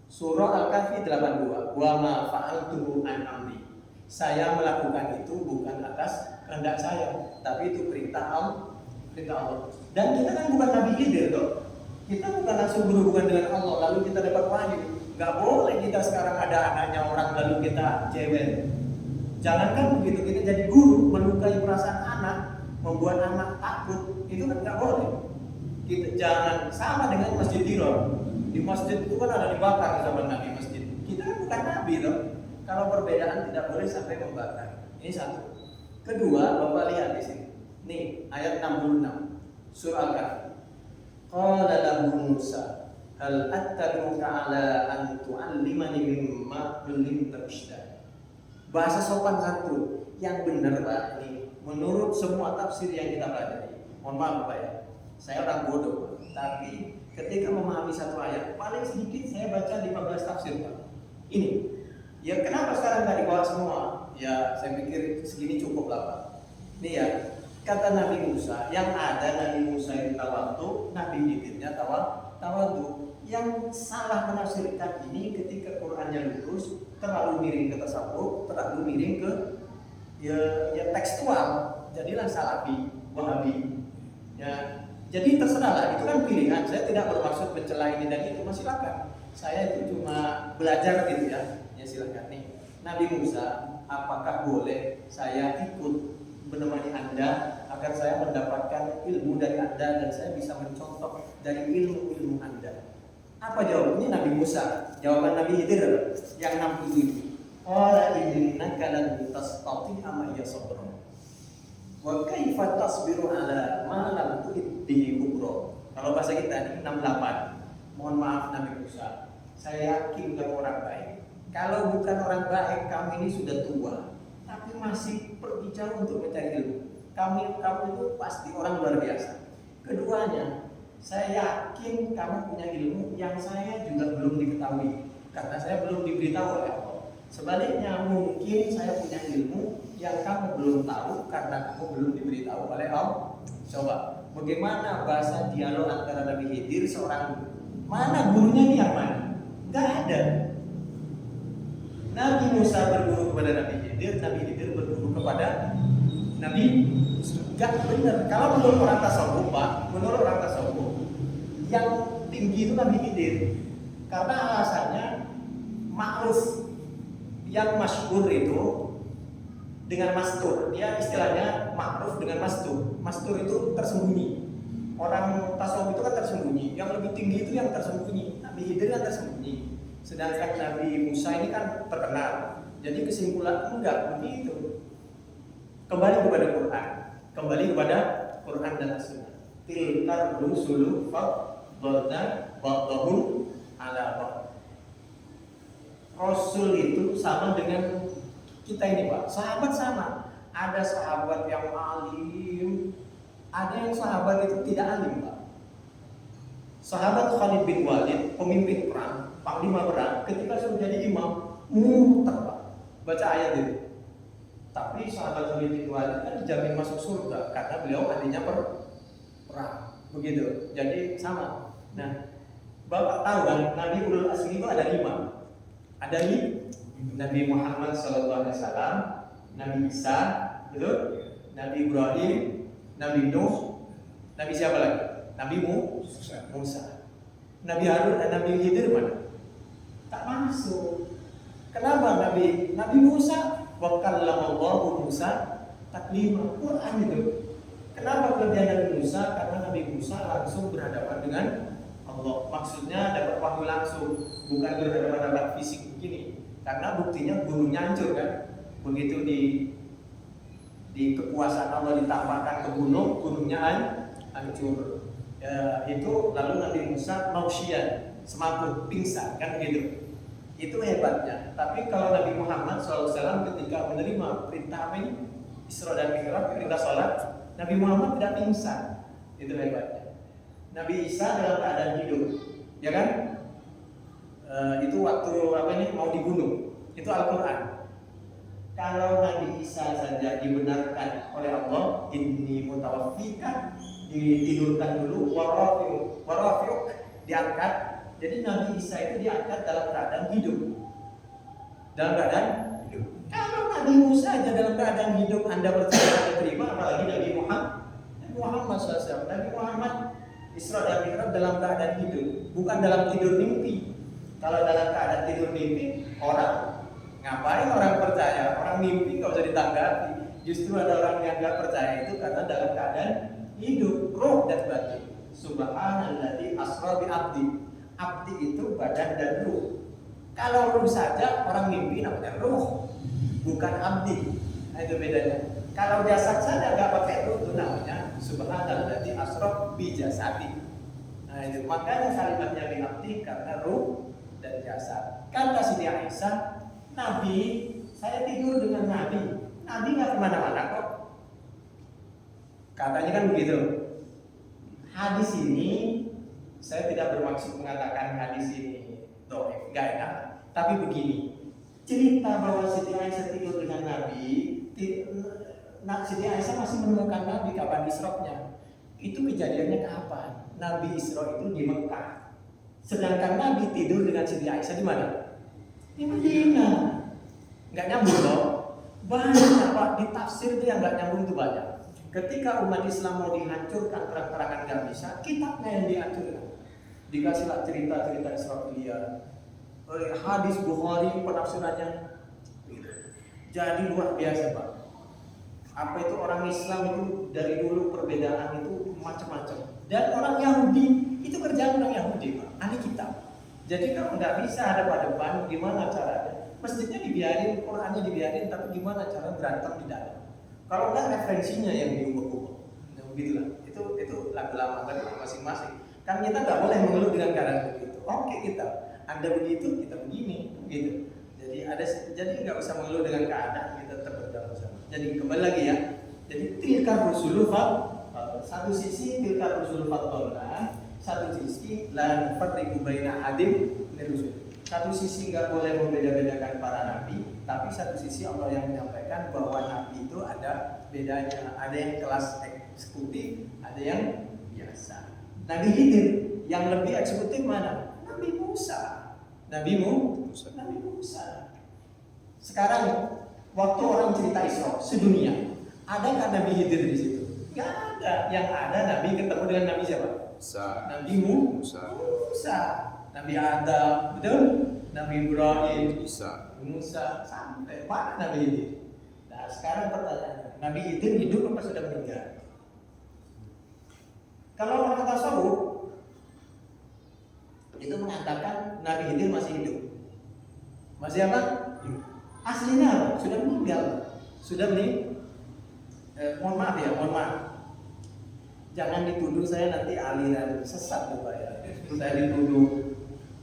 Surah Al-Kahfi 82. Wa ma fa'altuhu an amri. Saya melakukan itu bukan atas kehendak saya, tapi itu perintah Allah. Dan kita kan bukan Nabi Khidir toh. Kita bukan langsung berhubungan dengan Allah lalu kita dapat wahyu. Gak boleh kita sekarang ada anaknya orang lalu kita cewek. Jangankan begitu, kita jadi guru melukai perasaan anak, membuat anak takut, itu kan nggak boleh. Kita jangan sama dengan Masjid Diror. Di masjid itu kan ada dibakar zaman Nabi masjid. Kita kan bukan Nabi loh. Kalau perbedaan tidak boleh sampai membakar. Ini satu. Kedua, Bapak lihat di sini. Nih ayat 66 surah Al-Kahfi. Qala lahu Musa, hal attabi'uka ala an tu'allimani mimma 'allamta rusyda. Bahasa sopan santun yang benar Pak ini menurut semua tafsir yang kita pelajari. Mohon maaf Pak ya, saya orang bodoh Pak. Tapi ketika memahami satu ayat paling sedikit saya baca 15 tafsir Pak. Ini ya kenapa sekarang nggak dibawa semua? Ya saya pikir segini cukup lah Pak. Ini ya kata Nabi Musa, yang ada Nabi Musa itu tawadu, Nabi Khidirnya tawadu. Yang salah menafsirkan ini ketika Qurannya lurus terlalu miring ke tasawuf, terlalu miring ke ya tekstual, jadilah salafi, wahabi. Ya, jadi terserahlah, itu kan pilihan. Saya tidak bermaksud mencela ini dan itu, silakan. Saya itu cuma belajar gitu ya. Ya silakan nih. Nabi Musa, apakah boleh saya ikut menemani Anda agar saya mendapatkan ilmu dari Anda dan saya bisa mencontoh dari ilmu-ilmu Anda? Apa jawabannya Nabi Musa? Jawaban Nabi Khidir yang 67. Qala innaka lan tastati'a ma'iya sabra. Wa kaifa tasbiru ala ma lam tuhit bihi kubra. Kalau bahasa kita ini 68. Mohon maaf Nabi Musa, saya yakin kamu orang baik. Kalau bukan orang baik, kamu ini sudah tua, tapi masih pergi jauh untuk mencari ilmu. Kamu itu pasti orang luar biasa. Keduanya, saya yakin kamu punya ilmu yang saya juga belum diketahui karena saya belum diberitahu oleh Allah. Sebaliknya mungkin saya punya ilmu yang kamu belum tahu karena kamu belum diberitahu oleh Allah. Coba, bagaimana bahasa dialog antara Nabi Khidir seorang guru? Mana gurunya nih yang mana? Gak ada. Nabi Musa berguru kepada Nabi Khidir berguru kepada Nabi. Gak benar. Kalau menurut orang tasawuf Pak, menurut orang tasawuf yang tinggi itu Nabi Khidir. Karena alasannya ma'ruf, yang masyhur itu dengan mastur. Dia istilahnya ma'ruf dengan mastur. Mastur itu tersembunyi. Orang tasawuf itu kan tersembunyi. Yang lebih tinggi itu yang tersembunyi. Nabi Khidir kan tersembunyi. Sedangkan Nabi Musa ini kan terkenal. Jadi kesimpulan enggak begitu. Kembali kepada Quran. Kembali kepada Quran dan Sunnah. Tilkar rusulu faddalna ba'dahum ala ba'd. Rasul itu sama dengan kita ini Pak. Sahabat sama. Ada sahabat yang alim, ada yang sahabat itu tidak alim Pak. Sahabat Khalid bin Walid, pemimpin perang, panglima perang, ketika sudah jadi imam, muter Pak. Baca ayat itu. Tapi sahabat Khalid bin Walid kan dijamin masuk surga karena beliau ahlinya perang. Begitu. Jadi sama. Nah, Bapak tahu kan Nabi Ulul Azmi itu ada 5. Ada Nabi Muhammad SAW, Nabi Isa, betul? Nabi Ibrahim, Nabi Nuh, Nabi siapa lagi? Nabi Musa. Nabi Harun dan Nabi Khidir mana? Tak masuk. Kenapa Nabi Musa? Wa kallamallahu Musa taklima. Quran itu. Kenapa kelebihan Nabi Musa? Karena Nabi Musa langsung berhadapan dengan Allah. Maksudnya dapat wahyu langsung, bukan berhadapan fisik begini. Karena buktinya gunungnya hancur kan. Begitu di kekuasaan Allah ditampakkan ke gunung, gunungnya hancur. Ya, itu lalu Nabi Musa mausyian, semaput, pingsan kan begitu. Itu hebatnya. Tapi kalau Nabi Muhammad SAW ketika menerima perintah Isra dan Mi'raj, perintah sholat, Nabi Muhammad tidak pingsan. Itu hebatnya. Nabi Isa dalam keadaan hidup, ya kan? itu waktu mau dibunuh. Itu Al-Quran. Kalau Nabi Isa saja dibenarkan oleh Allah, inni mutawaffika, ditidurkan dulu, warafiuk, diangkat. Jadi Nabi Isa itu diangkat dalam keadaan hidup. Dalam keadaan hidup. Kalau Nabi Musa aja dalam keadaan hidup Anda percaya dan terima, apalagi Nabi Muhammad SAW. Nabi Muhammad Isra dan Mi'raj dalam keadaan hidup, bukan dalam tidur mimpi. Kalau dalam keadaan tidur mimpi, ngapain orang percaya? Orang mimpi nggak usah ditanggapi. Justru ada orang yang nggak percaya itu karena dalam keadaan hidup, roh dan batin. Subhanalladzi asra bi abdi. Abdi itu badan dan ruh. Kalau ruh saja orang mimpi namanya ruh, bukan abdi. Nah, itu bedanya. Kalau jasad saja nggak pakai ruh itu namanya subhanalladzi asra bi jasadi. Nah, itu makanya kalimatnya bi abdi karena ruh dan jasad. Kata Siti Aisyah, Nabi, saya tidur dengan Nabi. Nabi nggak kemana-mana kok. Katanya kan begitu. Hadis ini saya tidak bermaksud mengatakan hadis ini doif, nggak enak. Tapi begini, cerita bahwa Siti Aisyah tidur dengan Nabi, Siti Aisyah masih menemukan Nabi kapan Isra-nya. Itu kejadiannya kapan? Nabi Isra itu di Mekah. Sedangkan Nabi tidur dengan Siti Aisyah di mana? Di Madinah. Nggak nyambung loh. Banyak Pak, di tafsir itu yang nggak nyambung itu banyak. Ketika umat Islam mau dihancurkan, terang-terangan nggak bisa, kitabnya yang dihancurkan. Dikasihlah cerita-cerita Israiliyat, hadis Bukhari penafsirannya. Jadi luar biasa Pak. Apa itu orang Islam itu dari dulu perbedaan itu macam-macam. Dan orang Yahudi itu kerjaan orang Yahudi Pak, ahli kitab. Jadi kalau nggak bisa hadapan-hadapan, gimana caranya? Mestinya dibiarin, Qurannya dibiarin, tapi gimana cara berantem di dalam? Kalau nggak referensinya yang diubah-ubah, nah, begitulah. Itu lagu lama kan masing-masing. Kan kita nggak boleh mengeluh dengan keadaan begitu. Oke kita, Anda begitu, kita begini, gitu. Jadi nggak usah mengeluh dengan keadaan, kita tetap berjalan sama. Jadi kembali lagi ya. Jadi tilka rusulu satu sisi tilka rusulu fatona, satu sisi la nufarriqu baina adim min rusul. Satu sisi nggak boleh membeda-bedakan para nabi, tapi satu sisi Allah yang menyampaikan bahwa nabi itu ada bedanya. Ada yang kelas eksekutif, ada yang biasa. Nabi Khidir yang lebih eksekutif mana? Nabi Musa. Nabi Musa. Sekarang waktu orang cerita Isra sedunia, ada nggak Nabi Khidir di situ? Nggak ada. Yang ada Nabi ketemu dengan Nabi siapa? Nabi Musa. Nabi Adam, betul? Nabi Ibrahim, Musa, sampai mana Nabi Khidir? Nah sekarang pertanyaannya, Nabi Khidir hidup apa sudah meninggal? Kalau orang tasawuf itu mengatakan Nabi Khidir masih hidup. Masih apa? Aslinya sudah meninggal. Mohon maaf. Jangan dituduh saya nanti aliran sesat Bapak ya. Saya dituduh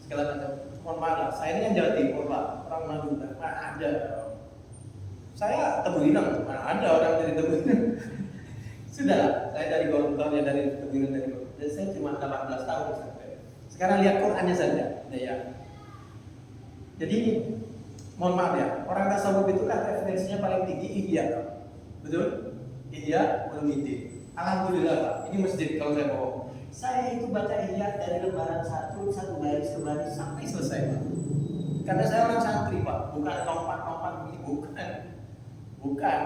segala macam. Mohon maaf lah, saya ini yang Jawa Timur Pak, orang Madura. Nah, ada. Saya Tebuireng, mana ada orang dari Tebuireng. Sudah, saya dari Gontor ya, dari Tebuireng dari Gontor. Dan saya cuma 18 tahun sampai. Sekarang lihat Qurannya saja, ya. Jadi mohon maaf ya, orang tasawuf itu kan referensinya paling tinggi Ihya, betul? Ihya Ulumuddin. Alhamdulillah Pak, ini masjid kalau saya bohong. Saya itu baca Ihya dari lembaran satu baris ke baris sampai selesai Pak. Karena saya orang santri Pak, bukan lompat-lompat begini, bukan.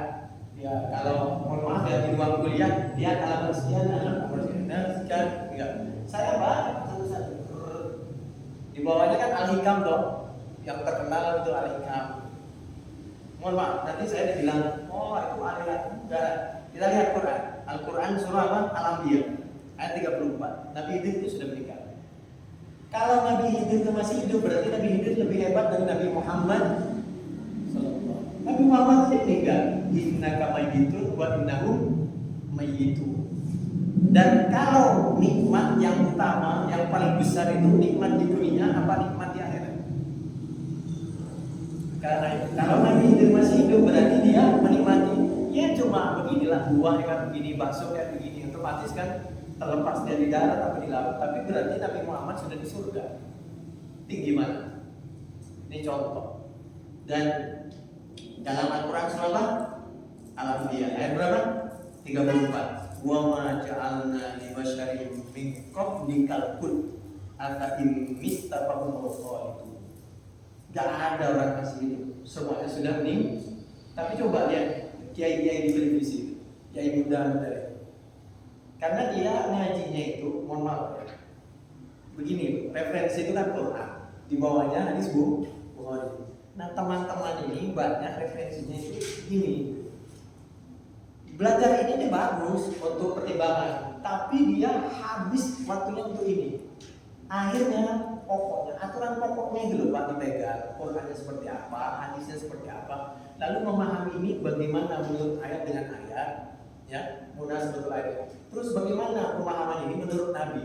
Ya kalau mohon maaf ya di ruang kuliah lihat halaman sekian, enggak. Saya baca satu-satu. Di bawahnya kan Al-Hikam dong, yang terkenal itu Al-Hikam. Mohon maaf, nanti saya dibilang, oh itu aliran. Enggak. Kita lihat Quran. Al-Quran surah apa? Al-Anbiya ayat 34. Nabi Khidir itu sudah meninggal. Kalau Nabi Khidir itu masih hidup, berarti Nabi Khidir lebih hebat dari Nabi Muhammad. Nabi Muhammad itu meninggal. Innaka mayyitun wa innahum mayyitun. Dan kalau nikmat yang utama, yang paling besar itu nikmat di dunia apa nikmat di akhirat? Karena kalau Nabi Khidir masih hidup, berarti dia menikmati. Ya cuma beginilah buah kan begini, bakso kayak begini, otomatis kan terlepas dari darat atau di laut. Tapi berarti Nabi Muhammad sudah di surga. Tinggi mana? Ini contoh. Dan dalam Al-Quran surah apa? Al-Anbiya ayat berapa? 34. Wa ma ja'alna li basyarin min qablikal khuld afa in mitta fahum khalidun. Gak ada orang kasih itu, semuanya sudah meninggal. Tapi coba lihat kiai-kiai di televisi, kiai muda dari, karena dia ngajinya itu, mohon maaf ya, begini, referensi itu kan Quran, di bawahnya hadis Bukhari. Nah teman-teman ini banyak referensinya itu gini. Belajar ini bagus untuk pertimbangan, tapi dia habis waktunya untuk ini. Akhirnya pokoknya, aturan pokoknya itu loh Pak dipegang. Qurannya seperti apa, hadisnya seperti apa. Lalu memahami ini bagaimana menurut ayat dengan ayat, ya, munas betul ayat. Terus bagaimana pemahaman ini menurut Nabi.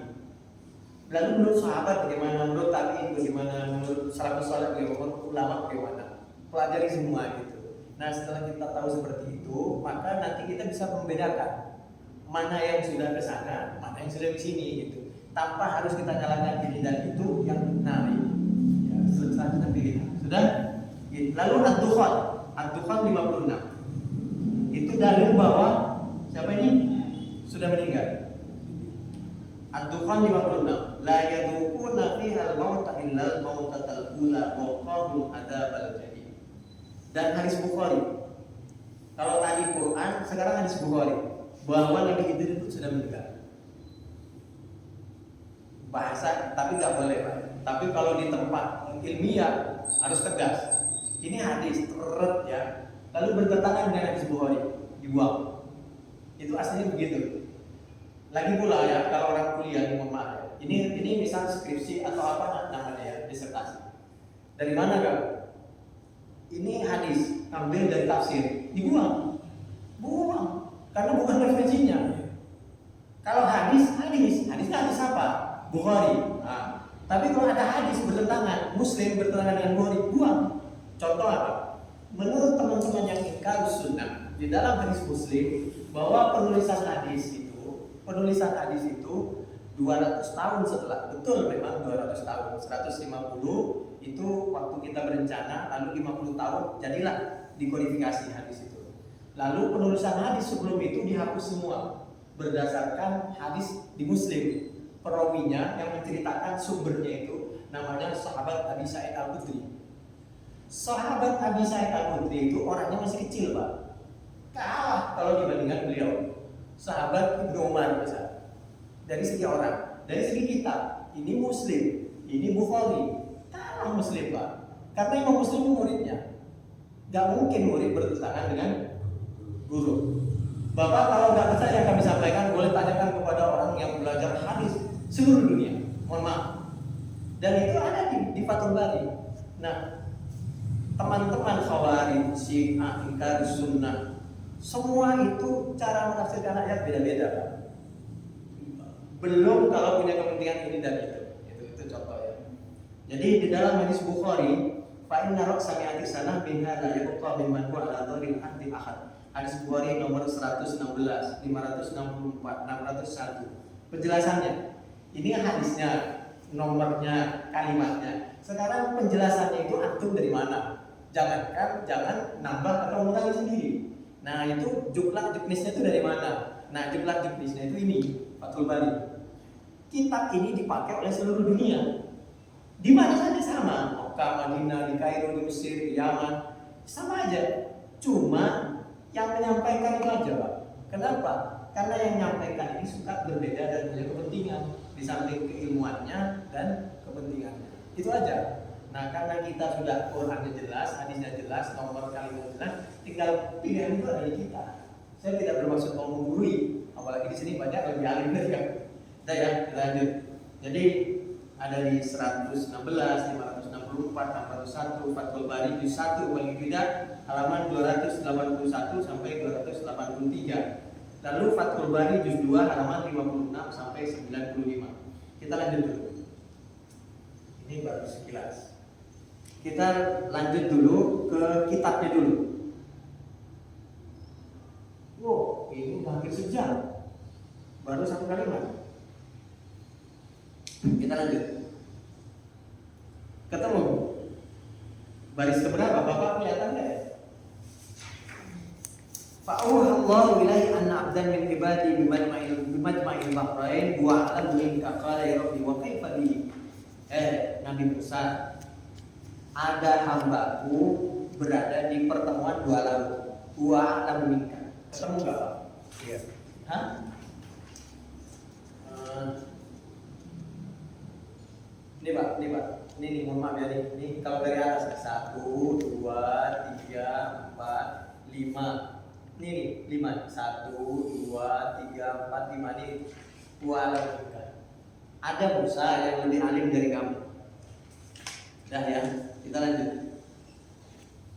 Lalu menurut sahabat bagaimana, menurut tabi'in bagaimana, menurut salafus saleh bagaimana, menurut ulama bagaimana. Pelajari semua gitu. Nah setelah kita tahu seperti itu, maka nanti kita bisa membedakan mana yang sudah ke sana, mana yang sudah di sini gitu. Tanpa harus kita nyalakan ini dan itu yang benar ini. Ya, selanjutnya pilih. Sudah? Gitu. Lalu Ad-Dukhan 56. Itu dalil bahwa siapa ini? Sudah meninggal. Ad-Dukhan 56. La yaduquna fiha al-mauta illa al-mautatal ula wa qahum adzabal jahim. Dan hadis Bukhari. Kalau tadi Quran, sekarang hadis Bukhari bahwa Nabi Idris itu sudah meninggal. Bahasa, tapi nggak boleh Pak. Tapi kalau di tempat ilmiah harus tegas. Ini hadis teret ya. Lalu bertentangan dengan hadis Bukhari, dibuang. Itu aslinya begitu. Lagi pula ya, kalau orang kuliah di Muhammad, ini misal skripsi atau apa namanya ya, disertasi. Dari mana Kak? Ini hadis, ambil dari tafsir, dibuang. Buang. Karena bukan referensinya. Kalau hadisnya hadis apa? Bukhari. Nah, tapi kalau ada hadis bertentangan, Muslim bertentangan dengan Bukhari, buang. Contoh apa? Menurut teman-teman yang ingkar sunnah, di dalam hadis Muslim bahwa penulisan hadis itu 200 tahun setelah, betul memang 200 tahun, 150 itu waktu kita berencana, lalu 50 tahun jadilah dikodifikasi hadis itu. Lalu penulisan hadis sebelum itu dihapus semua berdasarkan hadis di Muslim. Perawinya yang menceritakan sumbernya itu namanya sahabat Abi Sa'id Al-Khudri. Sahabat Abi Sa'id Al-Khudri itu orangnya masih kecil Pak, kalah kalau dibandingkan beliau. Sahabat Ibnu Umar misalnya. Dari segi orang, dari segi kita, ini Muslim, ini Bukhari, kalah Muslim Pak. Karena Imam Muslim itu muridnya. Gak mungkin murid bertentangan dengan guru. Bapak kalau nggak percaya kami sampaikan, boleh tanyakan kepada orang yang belajar hadis seluruh dunia. Mohon maaf. Dan itu ada di Fathul Bari. Nah, teman-teman Khawarij, Syiah, Ingkar Sunnah, semua itu cara menafsirkan ayat beda-beda. Belum kalau punya kepentingan ini dan itu contoh ya. Jadi di dalam hadis Bukhari, fa inna raqsami sanah bin hadza yaqta mimman huwa ala dhahri ahdi ahad. Hadis Bukhari nomor 116, 564, 601. Penjelasannya, ini hadisnya, nomornya, kalimatnya. Sekarang penjelasannya itu antum dari mana? Jangan nambah atau mengurangi sendiri. Nah itu juknisnya itu dari mana? Nah juknisnya itu ini, Fathul Bari. Kitab ini dipakai oleh seluruh dunia. Di mana saja sama, Mekah, Madinah, di Kairo, di Mesir, di Yaman, sama aja. Cuma yang menyampaikan itu aja Pak. Kenapa? Karena yang menyampaikan ini suka berbeda dan punya kepentingan. Di samping keilmuannya dan kepentingannya. Itu aja. Nah karena kita sudah Qurannya jelas, hadisnya jelas, nomor kalimat jelas, tinggal pilihan itu ada di kita. Saya tidak bermaksud mau menggurui, apalagi di sini banyak lebih alim dari kan. Udah ya, kita lanjut. Jadi ada di 116, 564, 601, Fathul Bari juz 1 paling tidak halaman 281 sampai 283. Lalu Fathul Bari juz 2 halaman 56 sampai 95. Kita lanjut dulu. Ini baru sekilas. Kita lanjut dulu ke kitabnya dulu. Wow, ini udah hampir sejam. Baru satu kalimat. Kita lanjut. Ketemu? Baris keberapa? Bapak kelihatan nggak ya? Fa'auhallahu ilaihi anna abdan min ibadi bimajma'il bahrain wa a'lam minka qala ya rabbi wa kaifa bi. Nabi Musa, ada hambaku berada di pertemuan dua laut. Wa a'lam minka. Ketemu enggak, Pak? Iya. Hah? Ini Pak. Ini nih, mohon maaf ya nih. Ini kalau dari atas 1, 2, 3, 4, 5. Ini nih, 5. 1, 2, 3, 4, 5 nih. Ada Musa yang lebih alim dari kamu. Dah ya, kita lanjut.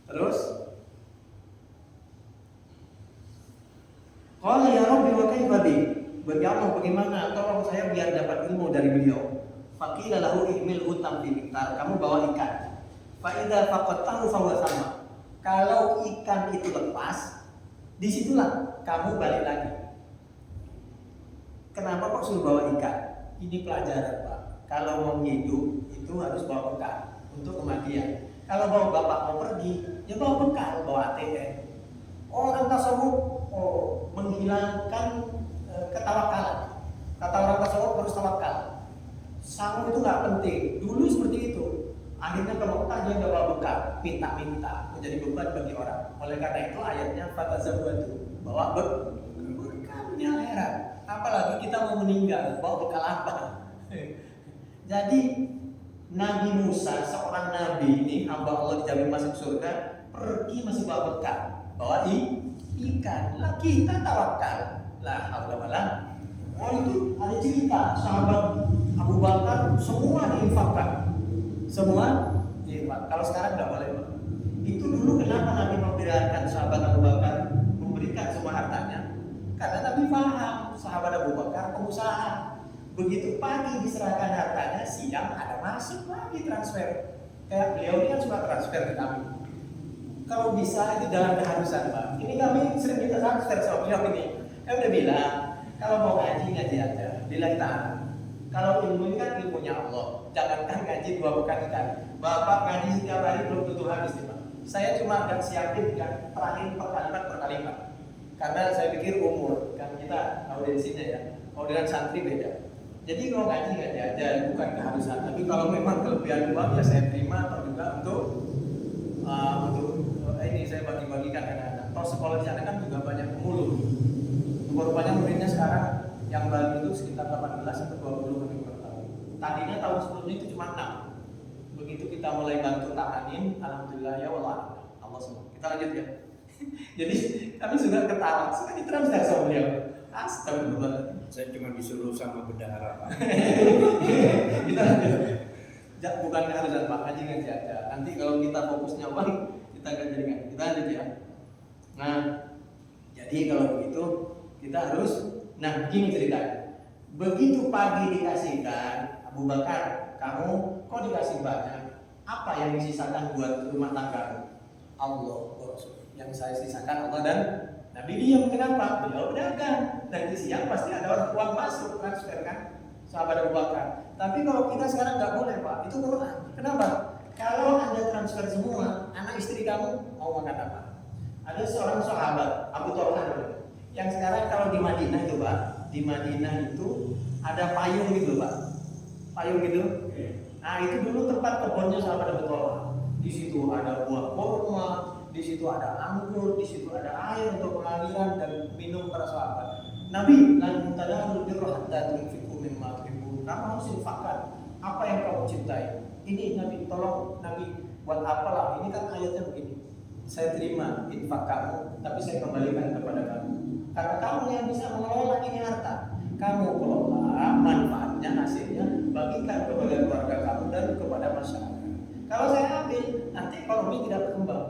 Terus qala ya rabbi wa kaifa bi. Bagi Allah bagaimana? Tolong saya biar dapat ilmu dari beliau. Faqila lahu ihmil hutam fi miktar. Kamu bawa ikan. Fa idza faqatahu fa huwa sama. Kalau ikan itu lepas, disitulah kamu balik lagi. Kenapa kok suruh bawa ikan? Ini pelajaran, Pak. Kalau mau hidup itu harus bawa bekal untuk kematian. Kalau bawa bapak mau pergi, ya bawa bekal, bawa ATM. Orang tasawuf menghilangkan ketawakalan. Kata orang tasawuf harus tawakal. Sangu itu nggak penting. Dulu seperti itu. Akhirnya kalau dia nggak bawa bekal, minta-minta menjadi beban bagi orang. Oleh karena itu ayatnya fatazawwadu, bawa bekal di akhirat. Apalagi kita mau meninggal, bawa bekal apa? Jadi Nabi Musa, seorang nabi ini, hamba Allah dijamin masuk surga, pergi masih bawa bekal, bawa ikan. Lah kita tawakal. Lah haula wala. Oh itu ada cerita sahabat Abu Bakar semua diinfakkan. Semua diinfak. Kalau sekarang nggak boleh, Pak. Itu dulu kenapa Nabi membiarkan sahabat Abu Bakar memberikan semua hartanya? Karena Nabi paham sahabat Abu Bakar pengusaha. Begitu pagi diserahkan hartanya, siang ada masuk lagi transfer. Kayak beliau ini kan suka transfer ke kami. Kalau bisa itu dalam keharusan, Pak. Ini kami sering minta transfer sama beliau ini. Kami udah bilang, kalau mau ngaji aja. Bilang tahan. Kalau ilmu ini kan ilmunya Allah. Jangankan ngaji 2 pekan kan. Bapak ngaji setiap hari belum tentu habis nih, Pak. Saya cuma agak siapin kan terakhir per kalimat. Karena saya pikir umur kan kita audiensinya ya. Kalau dengan santri beda. Jadi kalau ngaji aja, bukan keharusan. Tapi kalau memang kelebihan uang ya saya terima atau juga untuk ini saya bagi-bagikan anak-anak. Kalau sekolah di sana kan juga banyak pemulung. Rupanya muridnya sekarang yang baru itu sekitar 18 atau 20 lebih per tahun. Tadinya tahun sebelumnya itu cuma 6. Begitu kita mulai bantu tanganin, alhamdulillah ya wallah Allah semua. Kita lanjut ya. Jadi kami sudah ketawa, suka ditransfer sama beliau. Astagfirullah. Saya cuma disuruh sama bendahara, Pak. Kita lanjut. Bukan keharusan Pak, ngaji aja. Nanti kalau kita fokusnya uang, kita akan jadikan. Kita lanjut ya. Nah, jadi kalau begitu kita harus, nah begini ceritanya. Begitu pagi dikasihkan, Abu Bakar, kamu kok dikasih banyak? Apa yang disisakan buat rumah tangga? Allah, yang saya sisakan Allah dan Nabi diam. Kenapa? Beliau pedagang. Dari siang pasti ada uang masuk transfer kan, sahabat Abu Bakar. Tapi kalau kita sekarang nggak boleh, Pak. Itu Quran. Kenapa? Kalau Anda transfer semua, anak istri kamu mau makan apa? Ada seorang sahabat Abu Talha yang sekarang kalau di Madinah itu, Pak, di Madinah itu ada payung gitu, Pak. Payung gitu. Nah, itu dulu tempat kebunnya sahabat Abu Talha. Di situ ada buah kurma, di situ ada anggur, di situ ada air untuk pengaliran dan minum para sahabat. Nabi, lan tadahul birra hatta tunfiqu mimma tuhibbu. Kamu harus infakkan apa yang kamu cintai. Ini Nabi, tolong Nabi buat apalah. Ini kan ayatnya begini. Saya terima infak kamu, tapi saya kembalikan kepada kamu. Karena kamu yang bisa mengelola ini harta. Kamu kelola manfaatnya, hasilnya bagikan kepada keluarga kamu dan kepada masyarakat. Kalau saya ambil, nanti ekonomi tidak berkembang.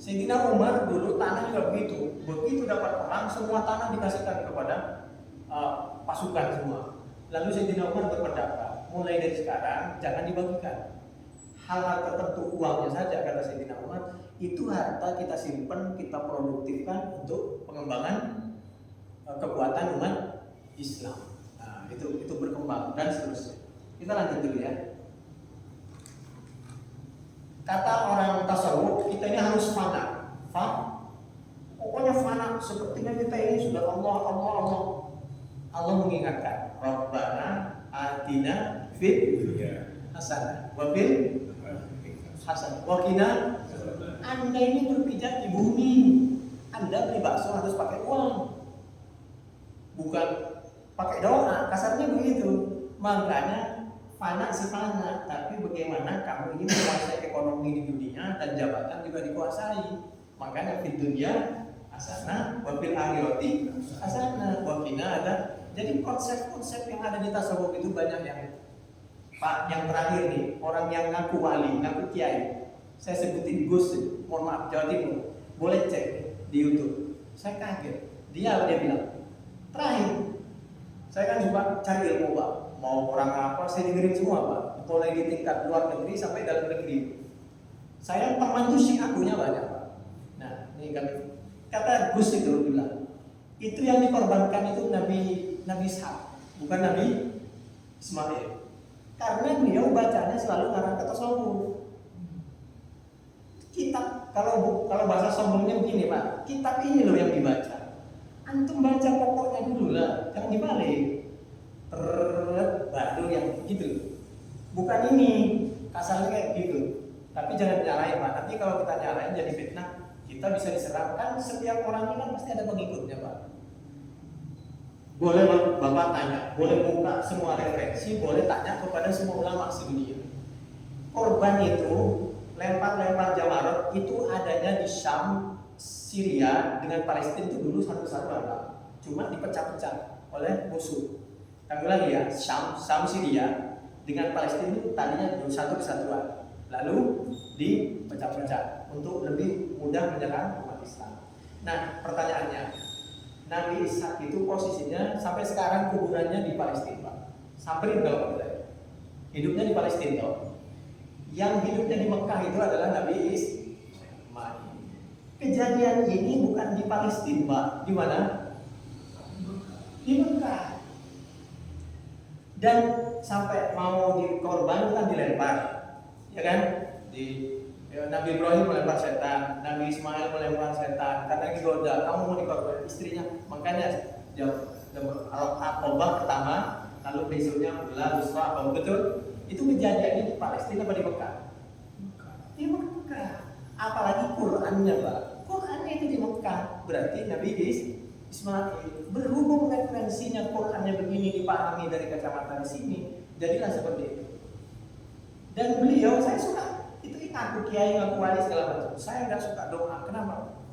Sayyidina Umar dulu tanah juga begitu. Begitu dapat perang, semua tanah dikasihkan kepada pasukan semua. Lalu Sayyidina Umar berpendapat, mulai dari sekarang jangan dibagikan. Hal-hal tertentu uangnya saja, kata Sayyidina Umar, itu harta kita simpan, kita produktifkan untuk pengembangan kekuatan umat Islam. Nah, itu berkembang dan seterusnya. Kita lanjut dulu ya. Kata orang tasawuf, kita ini harus fana. Pokoknya fana, sepertinya kita ini sudah Allah. Allah mengingatkan, Rabbana atina fid hasanah wa fil hasanah wa qina. Anda ini berpijak di bumi, Anda beli bakso harus pakai uang, bukan pakai doa. Kasarnya begitu. Makanya fana si fana, tapi bagaimana kamu ini menguasai ekonomi di dunia dan jabatan juga dikuasai. Makanya fid dunya hasanah wa fil akhirati hasanah wa qina ada. Jadi konsep-konsep yang ada di tasawuf itu banyak yang terakhir nih, orang yang ngaku wali, ngaku kiai. Saya sebutin Gus, mohon maaf, Jawa Timur. Boleh cek di YouTube. Saya kaget. Dia bilang, terakhir, saya kan coba cari ilmu Pak. Mau orang apa, saya dengerin semua Pak. Mulai di tingkat luar negeri sampai dalam negeri. Saya termantu sih akunya banyak Pak. Nah, ini kan kata Gus itu bilang, itu yang dikorbankan itu Nabi Ishak, bukan Nabi Ismail. Karena beliau bacanya selalu ngarang kata tasawuf. Kitab, kalau bahasa sombongnya begini Pak, kitab ini loh yang dibaca. Antum baca pokoknya dulu lah, jangan dibalik. Baru yang gitu. Bukan ini, kasarnya kayak gitu. Tapi jangan nyalain Pak. Nanti kalau kita nyalain jadi fitnah, kita bisa diserahkan. Setiap orang ini kan pasti ada pengikutnya Pak. Boleh Bapak tanya, boleh buka semua referensi, boleh tanya kepada semua ulama sedunia. Korban itu lempar jamarat itu adanya di Syam, Syria dengan Palestina itu dulu satu kesatuan Pak. Cuma dipecah-pecah oleh musuh. Kami lagi ya, Syam Syria dengan Palestina itu tadinya dulu satu kesatuan. Lalu dipecah-pecah untuk lebih mudah menyerang umat Islam. Nah, pertanyaannya, Nabi Ishak itu posisinya sampai sekarang kuburannya di Palestina Pak. Sampai berapa kita? Hidupnya di Palestina. Yang hidupnya di Mekah itu adalah Nabi Ismail. Kejadian ini bukan di Palestina, Pak. Di mana? Di Mekah. Dan sampai mau dikorban kan dilempar, ya kan? Nabi Ibrahim melempar setan, Nabi Ismail melempar setan. Karena digoda, kamu mau dikorban istrinya. Makanya Al-Aqabah pertama, lalu besoknya adalah Busra, betul? Itu kejadiannya di Palestina atau di Mekah? Di Mekah. Apalagi Qurannya Pak. Qurannya itu di Mekah. Berarti Nabi Ismail berhubung referensinya Qurannya begini dipahami dari kacamata di sini, jadilah seperti itu. Dan beliau, saya suka itu ngaku kiai, ngaku wali segala macam. Saya nggak suka doa. Kenapa?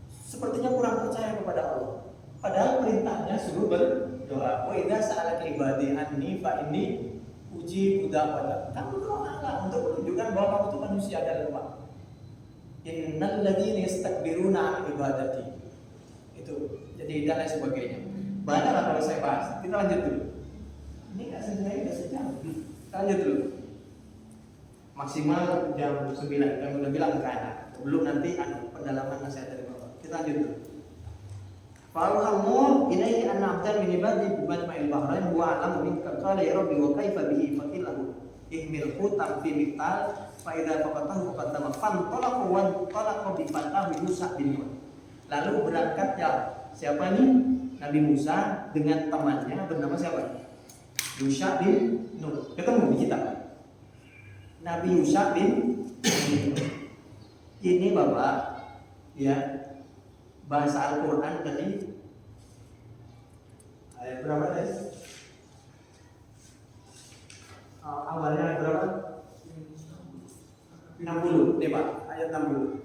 Sepertinya kurang percaya kepada Allah. Padahal perintahnya suruh berdoa. Wa idza sa'alaka ibadi anni fa inni uji da'wata. Kamu doalah untuk menunjukkan bahwa kamu itu manusia dan lemah. Innal ladzina yastakbiruna an ibadati. Itu. Jadi dan lain sebagainya. Banyak lah kalau saya bahas. Kita lanjut dulu. Ini nggak sebenarnya udah sejam. Kita lanjut dulu. Maksimal jam 9. Kami udah bilang ke anak. Belum nanti pendalaman nasihat dari Bapak. Kita lanjut dulu. Fa'alhammu ilaihi anna abdan min ibadi bimajma'il bahrain wa alamu minka qala ya rabbi wa kaifa bihi faqilahu ihmil hutam fi miqtal fa idza faqatahu faqaddama fan talaqa wa talaqa bi fatahu Musa bin Nun. Lalu berangkatnya siapa nih? Nabi Musa dengan temannya bernama siapa? Musa bin Nun. Ketemu di kitab. Nabi Musa bin Nun. Ini Bapak ya, bahasa Al-Quran tadi ayat berapa guys? Awalnya ayat berapa? 60 nih Pak, ayat 60.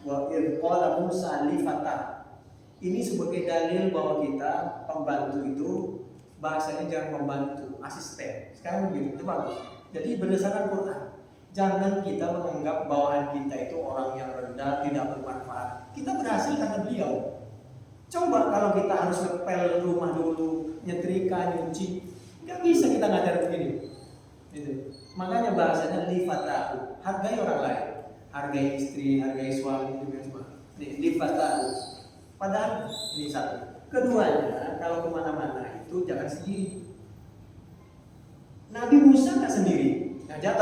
Wa idh qala Musa li fatah. Ini sebagai dalil bahwa kita pembantu itu bahasanya jangan pembantu, asisten. Sekarang begitu, itu bagus. Jadi berdasarkan Quran, jangan kita menganggap bawahan kita itu orang yang rendah, tidak bermanfaat. Kita berhasil karena beliau. Coba kalau kita harus ngepel rumah dulu, nyetrika, nyuci, nggak bisa kita ngajar begini. Gitu. Makanya bahasanya lifatahu, hargai orang lain, hargai istri, hargai suami, juga semua. Lifatahu. Padahal ini satu. Keduanya, kalau kemana-mana itu jangan sendiri. Nabi Musa nggak sendiri. ngajak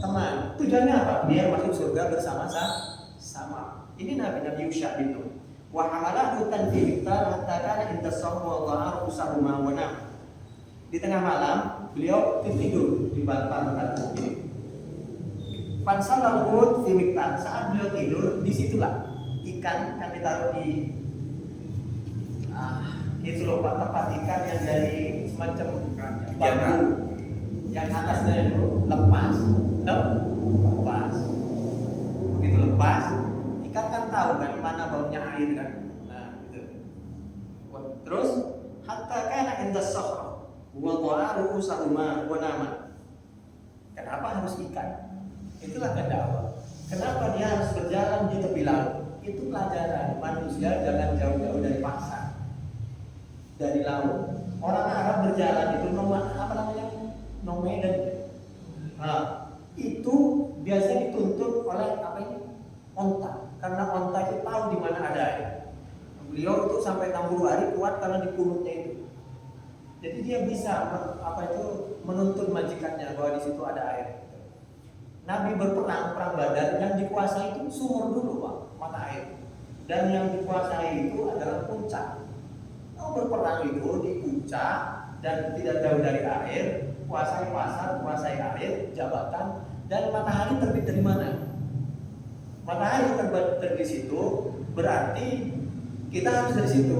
teman. Tujuannya apa? Biar masuk surga bersama-sama. Ini Nabi Yusha itu. Wa hamalahu tanfirita hatta kana inda sawm wa dha'a usahuma wa nam. Di tengah malam beliau tidur di bantal mobil. Fansalahu fi miktar. Saat beliau tidur, disitulah ikan kan ditaruh di itu loh Pak, tempat ikan yang dari semacam bambu yang atasnya itu lepas. Begitu lepas, ikan kan tahu kan mana baunya air kan. Nah, gitu. Terus hatta kana inda sahra wa dha'aru usahuma wa nama. Kenapa harus ikan? Itulah kendala. Kenapa dia harus berjalan di tepi laut? Itu pelajaran manusia jangan jauh-jauh dari pasar, dari laut. Orang Arab berjalan itu nomaden. Nah, itu biasanya dituntut oleh onta, karena onta itu tahu di mana ada air. Beliau itu sampai 60 hari kuat karena dipunutnya itu. Jadi dia bisa menuntut majikannya bahwa di situ ada air. Nabi perang Badar yang dikuasai itu sumur dulu Pak, mata air. Dan yang dikuasai itu adalah puncak. Berperang itu di puncak dan tidak jauh dari air, kuasai pasar, kuasai air, jabatan, dan matahari terbit dari mana? Matahari terbit di situ, berarti kita harus dari situ.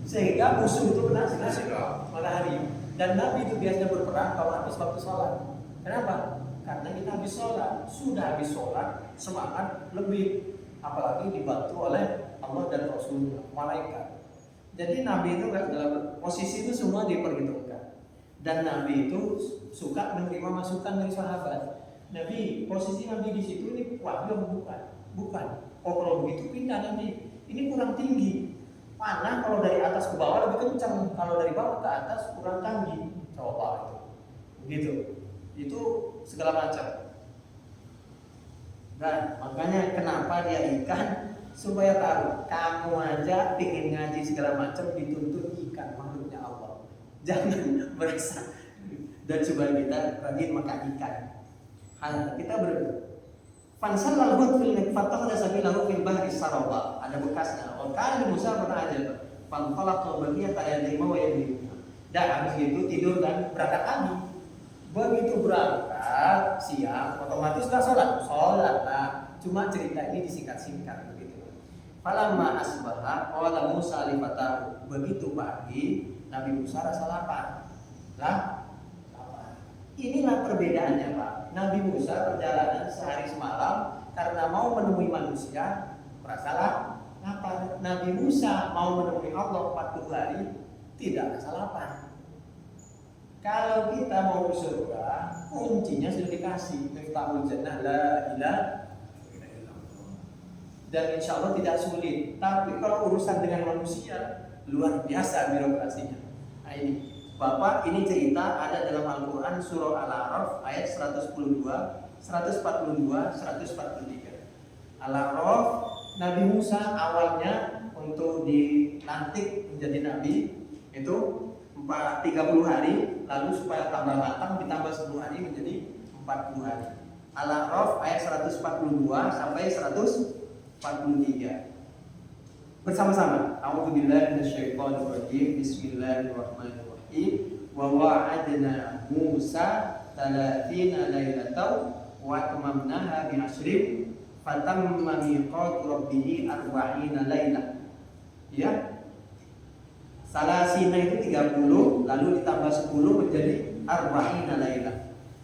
Sehingga musuh itu kena sinar matahari. Dan Nabi itu biasanya berperang kalau habis waktu sholat. Kenapa? Karena kita habis sholat, sudah habis sholat, semangat lebih, apalagi dibantu oleh Allah dan Rasul malaikat. Jadi Nabi itu kan dalam posisi itu semua diperhitungkan. Dan Nabi itu suka menerima masukan dari sahabat. Nabi, posisi Nabi di situ ini wahyu bukan. Oh kalau begitu pindah nanti. Ini kurang tinggi. Panah kalau dari atas ke bawah lebih kencang, kalau dari bawah ke atas kurang tinggi. Coba itu. Begitu. Itu segala macam. Nah, makanya kenapa dia ikan? Supaya tahu, kamu aja ingin ngaji segala macam dituntut ikan, makhluknya Allah. Jangan merasa. Dan supaya kita rajin makan ikan. Kita fansal lahu fil fatah ada sabilahu fil bahri saraba. Ada bekasnya. Kalau Musa pernah aja fanqalaqa baqiya ta'alima wa yadi. Dan habis itu tidur dan berangkat lagi. Begitu berangkat siang otomatis lah sholat lah. Cuma cerita ini disingkat-singkat begitu. Falamma asbaha qala Musa li fatahu. Begitu pagi Nabi Musa rasa lapar. Lapar. Inilah perbedaannya Pak. Nabi Musa perjalanan sehari semalam karena mau menemui manusia merasa lapar. Nabi Musa mau menemui Allah 40 hari tidak rasa lapar. Kalau kita mau ke surga, kuncinya sudah dikasih. Miftahul jannah la ilaha dan insya Allah tidak sulit. Tapi kalau urusan dengan manusia luar biasa birokrasinya. Nah ini Bapak, ini cerita ada dalam Al-Quran surah Al-A'raf ayat 142, 142, 143. Al-A'raf, Nabi Musa awalnya untuk dilantik menjadi nabi itu 30 hari, lalu supaya tambah matang ditambah 10 hari menjadi 40 hari. Al-A'raf ayat 142 sampai 143. Bersama-sama. A'udzubillahi minasyaitonir rajim. Bismillahirrahmanirrahim. Wa wa'adna Musa 30 lailatan wa tamamnaha bi 'ashrin fatamma miqatu rabbih 40 lailah. Ya. Salasina itu 30 lalu ditambah 10 menjadi 40 lailah.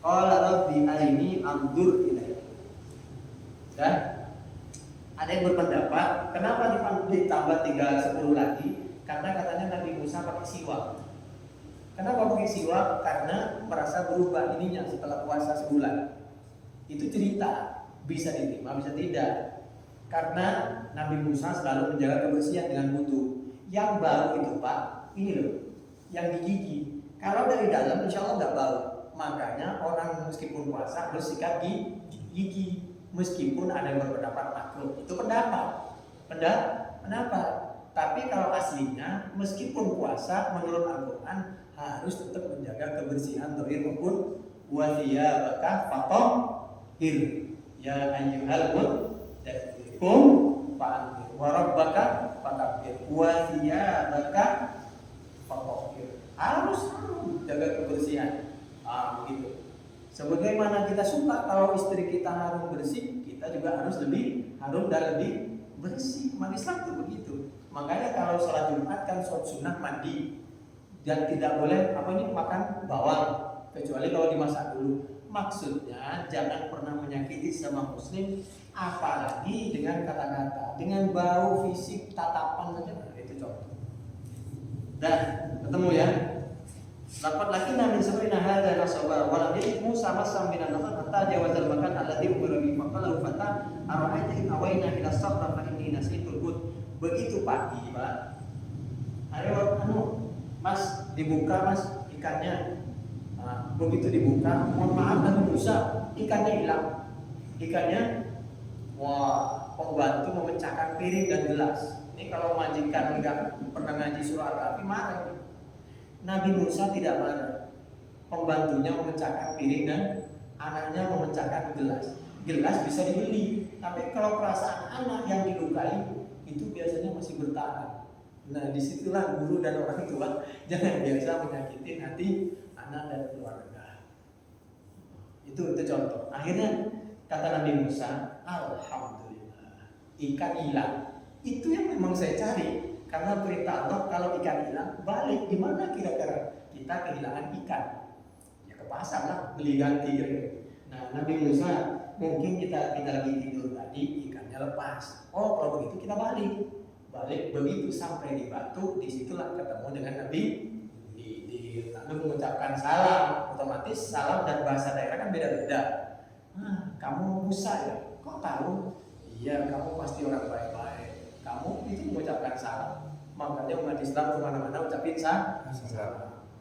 Qala rabbi arini anzur ilaika. Ya. Ada yang berpendapat, kenapa ditambah 10 lagi? Karena katanya Nabi Musa pakai siwak. Kenapa pakai siwak? Karena merasa berubah ininya setelah puasa sebulan. Itu cerita, bisa diterima, bisa tidak. Karena Nabi Musa selalu menjaga kebersihan dengan wudu. Yang bau itu Pak, ini loh, yang di gigi. Kalau dari dalam insya Allah nggak bau. Makanya orang meskipun puasa harus sikat gigi. Meskipun ada yang berpendapat makruh, itu pendapat. Tapi kalau aslinya, meskipun puasa menurut Al-Quran harus tetap menjaga kebersihan zahir maupun wa thiyabaka fatahhir ya ayyuhal muddaththir qum fa'anzir wa rabbaka fakabbir wa thiyabaka fatahhir. Harus jaga kebersihan. Begitu. Sebagaimana kita suka kalau istri kita harus bersih, kita juga harus lebih harum dan lebih bersih. Umat Islam itu begitu. Makanya kalau sholat Jumat kan sholat sunnah mandi dan tidak boleh makan bawang kecuali kalau dimasak dulu. Maksudnya jangan pernah menyakiti sama muslim, apalagi dengan kata-kata, dengan bau, fisik, tatapan saja. Itu contoh. Dan ketemu ya. Dapat lagi namin sabrina hadza nasaba wa lam yakun Musa masam minan nafat hatta jawazal makan alladhi umira bi faqala fata ara'aita in awayna ila safra fa inni nasitul hud. Begitu pagi, Pak. Ayo Mas, dibuka Mas ikannya. Begitu dibuka, mohon maaf Nabi Musa, ikannya hilang. Ikannya pembantu memecahkan piring dan gelas. Ini kalau majikan enggak pernah ngaji surah Al-Kahfi marah. Nabi Musa tidak marah. Pembantunya memecahkan piring dan anaknya memecahkan gelas. Gelas bisa dibeli, tapi kalau perasaan anak yang dilukai itu biasanya masih bertahan. Nah, disitulah guru dan orang tua jangan biasa menyakiti hati anak dan keluarga. Itu contoh. Akhirnya kata Nabi Musa, alhamdulillah, ikan hilang. Itu yang memang saya cari. Karena perintah Allah kalau ikan hilang balik, gimana kira-kira kita kehilangan ikan? Ya ke pasar lah beli ganti. Nah Nabi Musa mungkin kita lagi tidur tadi ikannya lepas. Oh kalau begitu kita balik begitu sampai di batu, disitulah ketemu dengan Nabi. Lalu mengucapkan salam, otomatis salam dan bahasa daerah kan beda-beda. Kamu Musa ya? Kok tahu? Iya kamu pasti orang baik-baik. Kamu itu mengucapkan salam. Makanya umat Islam kemana-mana ucapin salam.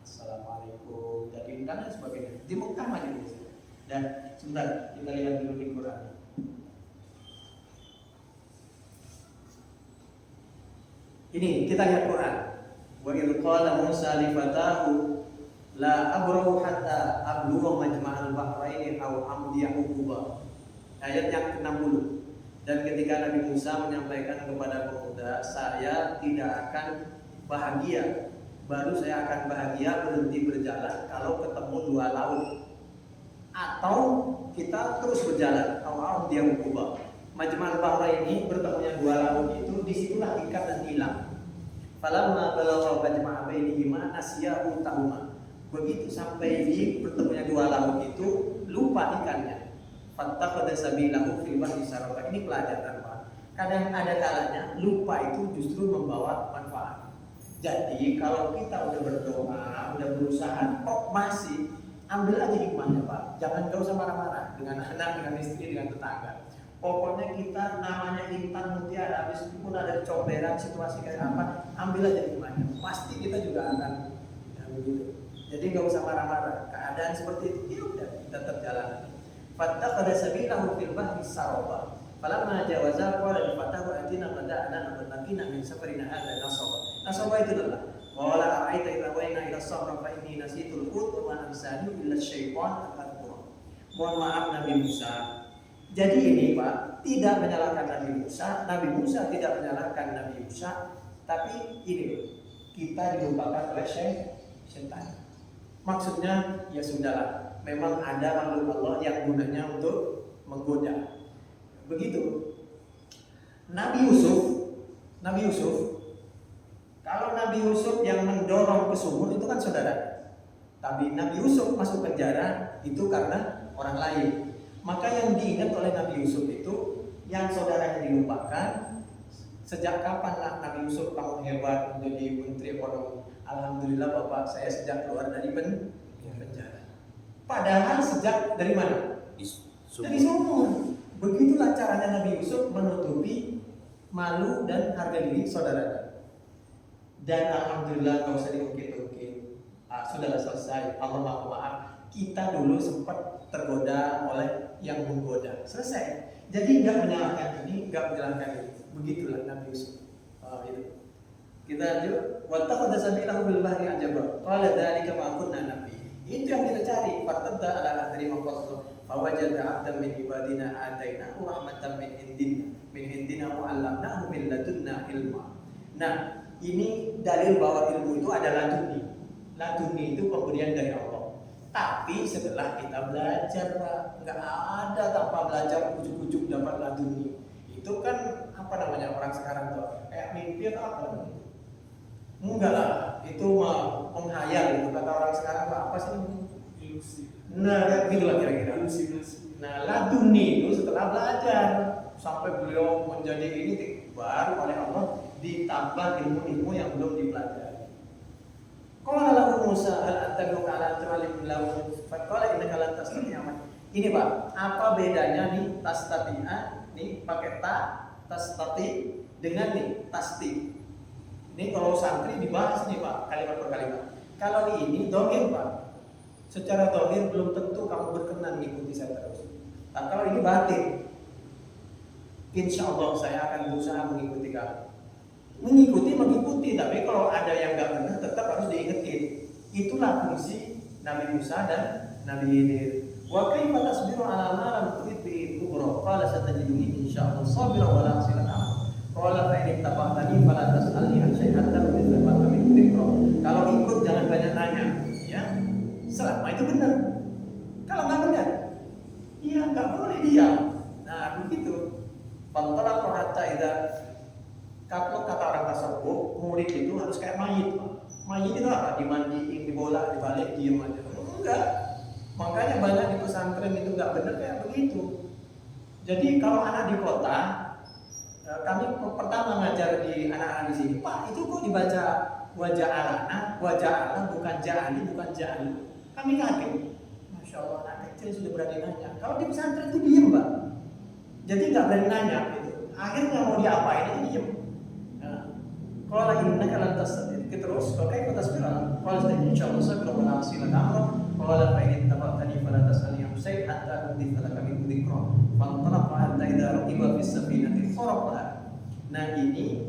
Assalamualaikum. Jadi dan sebagainya. Di Mekah aja di sini. Dan sebentar kita lihat dulu di Quran. Ini kita lihat Quran. Wa idh qala Musa li fatahu la abrahu hatta ablugha majma'al bahraini aw amdiya huquba. Ayat yang ke-60. Dan ketika Nabi Musa menyampaikan kepada pemuda, saya tidak akan bahagia, baru saya akan bahagia berhenti berjalan kalau ketemu dua laut, atau kita terus berjalan. Awal dia mengubah. Majma'ul Bahraini bertemunya dua laut itu, disitulah ikan dan hilang. Falamma balagha majma'a bainihima nasiyahu tahuma. Begitu sampai di bertemunya dua laut itu, lupa ikannya. Fattakhadha sabilahu fil bahri saraba. Ini pelajaran, Pak. Kadang ada kalanya lupa itu justru membawa manfaat. Jadi kalau kita udah berdoa, udah berusaha, kok masih, ambil aja hikmahnya, Pak. Jangan usah marah-marah dengan anak, dengan istri, dengan tetangga. Pokoknya kita namanya intan mutiara, meskipun ada comberan situasi kayak apa, ambil aja hikmahnya. Pasti kita juga akan begitu. Jadi nggak usah marah-marah. Keadaan seperti itu, ya udah tetap jalan. Fattakhadha sabilahu fil bahri saraba. Falamma jawaza qala li fatahu atina bada'ana nabatina min safarina hadza nasaba. Nasaba itu adalah qala ara'aita idza wayna ila sabra fa inni nasitul hut wa ma ansani illa syaitan al-akbar. Mohon maaf Nabi Musa. Jadi ini Pak, tidak menyalahkan Nabi Musa. Nabi Musa tidak menyalahkan Nabi Musa, tapi ini kita dilupakan oleh syaitan. Maksudnya ya sudahlah. Memang ada makhluk Allah yang gunanya untuk menggoda. Begitu. Nabi Yusuf, kalau Nabi Yusuf yang mendorong ke sumur itu kan saudara. Tapi Nabi Yusuf masuk penjara itu karena orang lain. Maka yang diingat oleh Nabi Yusuf itu yang saudaranya dilupakan. Sejak kapan Nabi Yusuf kamu hebat menjadi menteri ekonomi? Alhamdulillah Bapak, saya sejak keluar dari penjara. Padahal sejak dari mana? Dari sumur. Begitulah caranya Nabi Yusuf menutupi malu dan harga diri saudaranya. Dan alhamdulillah nggak usah diungkit-ungkit. Sudahlah selesai. Allah maaf. Kita dulu sempat tergoda oleh yang menggoda. Selesai. Jadi nggak menyalahkan ini, nggak menyalahkan ini. Begitulah Nabi Yusuf. Itu. Kita lanjut. Wattakhadha sabilahu bil bahri ajaba. Qala dzalika ma kunna nabi. Itu yang kita cari. Fartadda ala athari maqassu fawajada 'abdan min ibadina atainahu rahmatan min indina wa 'allamnahu min ladunna ilma. Nah, ini dalil bahwa ilmu itu adalah laduni. Laduni itu pemberian dari Allah. Tapi setelah kita belajar, Pak, nggak ada tanpa belajar ujuk-ujuk dapat laduni. Itu kan apa namanya orang sekarang tuh kayak mimpi atau apa namanya? Enggak lah, itu mah menghayal itu kata orang sekarang Pak, apa sih namanya? Ilusi. Nah, gitulah kira-kira. Halusinasi. Nah, laduni itu setelah belajar sampai beliau menjadi ini baru oleh Allah ditambah ilmu-ilmu yang belum dipelajari. Qala lahu Musa hal attabi'uka ala an tu'allimani lahu faqala innaka lan tastati'a. Ini Pak, apa bedanya nih tastati'a nih pakai tastati dengan nih tasti. Ini kalau santri dibahas nih Pak, kalimat per kalimat. Kalau ini dohir Pak, secara dohir belum tentu kamu berkenan mengikuti saya terus. Nah, kalau ini batin, insya Allah saya akan berusaha mengikuti kamu. Mengikuti, tapi kalau ada yang nggak benar tetap harus diingetin. Itulah fungsi Nabi Musa dan Nabi Khidir. Wa kaifa tasbiru ala ma lam tuhit bihi kubra? Qala satajiduni insyaallah sabira wa la asila ta'ala. Qala fa in tabaqtani fala tas'alni an syai'an min min dzikra. Kalau ikut jangan banyak nanya, ya. Selama itu benar. Kalau nggak benar, iya nggak boleh diam. Nah begitu. Pantala hatta idza kalau kata orang tasawuf, murid itu harus kayak mayit. Mayit itu apa? Dimandiin, dibolak, dibalik, diem aja. Enggak. Makanya banyak di pesantren itu nggak benar kayak begitu. Jadi kalau anak di kota, kami pertama ngajar di anak-anak di sini, Pak itu kok dibaca wajah Allah bukan ja'ali, bukan ja'ali. Kami kaget. Masya Allah anak kecil sudah berani nanya. Kalau di pesantren itu diem Pak. Jadi nggak berani nanya gitu. Akhirnya mau diapain itu diem. Kalau lagi innaka lan tastati' terus pakai kata spiral. Kalau insyaallah sabra wa la asila ta'ala. Qala fa in tabaqtani fala tas'alni an syai'an hatta udhif laka min dzikra. Fantalaqa hatta idza raqiba fis safinati faraqaha. Nah ini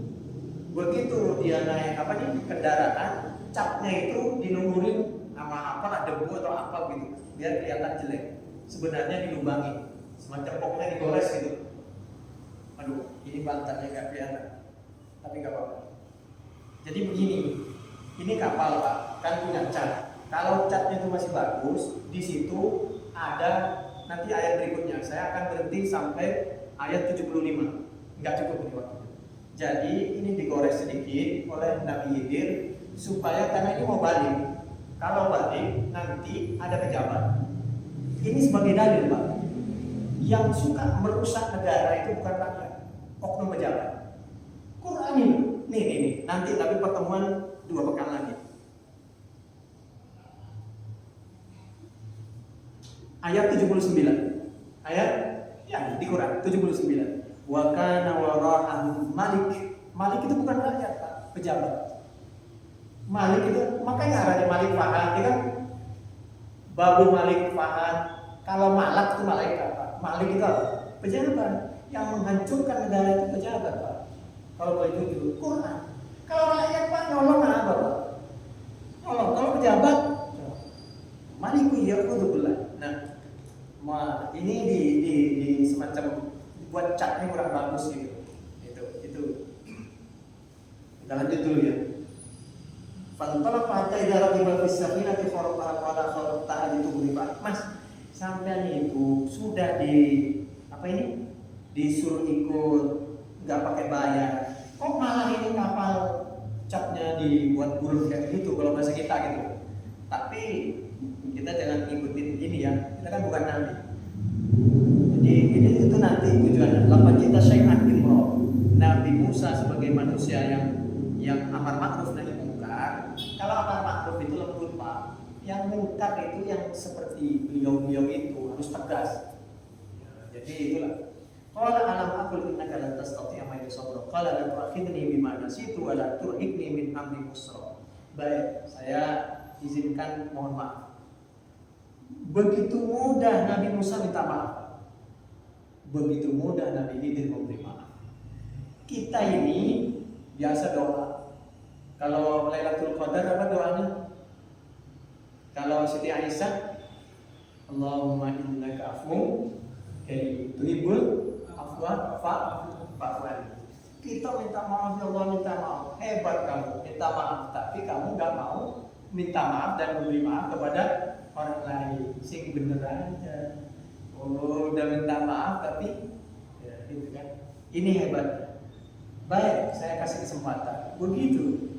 begitu dia naik apa nih kendaraan, capnya itu dilumurin sama apa debu atau apa gitu biar kelihatan jelek. Sebenarnya dilubangi, semacam pokoknya digores gitu. Aduh, ini pantatnya nggak kelihatan, tapi nggak apa-apa. Jadi begini, ini kapal Pak, kan punya cat. Kalau catnya itu masih bagus, di situ ada nanti ayat berikutnya. Saya akan berhenti sampai ayat 75. Nggak cukup ini waktu. Jadi ini digores sedikit oleh Nabi Khidir supaya karena ini mau balik. Kalau balik nanti ada pejabat. Ini sebagai dalil Pak. Yang suka merusak negara itu bukan rakyat, oknum pejabat. Quran ini. Nih, nanti tapi pertemuan 2 pekan lagi. Ayat 79. Ayat ya di Quran 79. Wa kana wara'ahum malik. Malik itu bukan rakyat, Pak, pejabat. Malik itu makanya ada Malik Fahad, dia kan Babu Malik Fahad. Kalau Malak itu malaikat, Pak. Malik itu pejabat. Yang menghancurkan negara itu pejabat, Pak. Kalau begitu Quran. Kalau rakyat Pak nyolong apa Pak? Nyolong. Kalau pejabat, maniku ya betul. Nah, ini di semacam buat catnya kurang bagus gitu. Itu. Kita lanjut dulu ya. Fantala hatta idza raqiba fis safinati faraqaha qala kharaqtaha litughrib. Mas, sampean itu sudah disuruh ikut nggak pakai bayar, kok malah ini kapal capnya dibuat buruk kayak gitu kalau bahasa kita gitu. Tapi kita jangan ngikutin ini ya, kita kan bukan nabi. Jadi itu nanti tujuannya. Lapan kita syai'an imro. Nabi Musa sebagai manusia yang amar ma'ruf nahi munkar. Kalau amar ma'ruf itu lembut Pak, yang munkar itu yang seperti beliau itu harus tegas. Jadi itulah. Qala alam aqul innaka lan tastati'a ma'a sabra. Qala la tu'akhidni bima nasitu wa la turhikni min amri usra. Baik, saya izinkan mohon maaf. Begitu mudah Nabi Musa minta maaf. Begitu mudah Nabi Khidir memberi maaf. Kita ini biasa doa. Kalau Lailatul Qadar apa doanya? Kalau Siti Aisyah, Allahumma innaka afuwwun karim tuhibbul afwa fa'fu anni. Kita minta maaf, ya Allah, minta maaf. Hebat kamu, minta maaf, tapi kamu nggak mau minta maaf dan memberi maaf kepada orang lain. Sing bener aja. Oh, udah minta maaf tapi ya gitu kan. Ini hebatnya. Baik, saya kasih kesempatan. Begitu.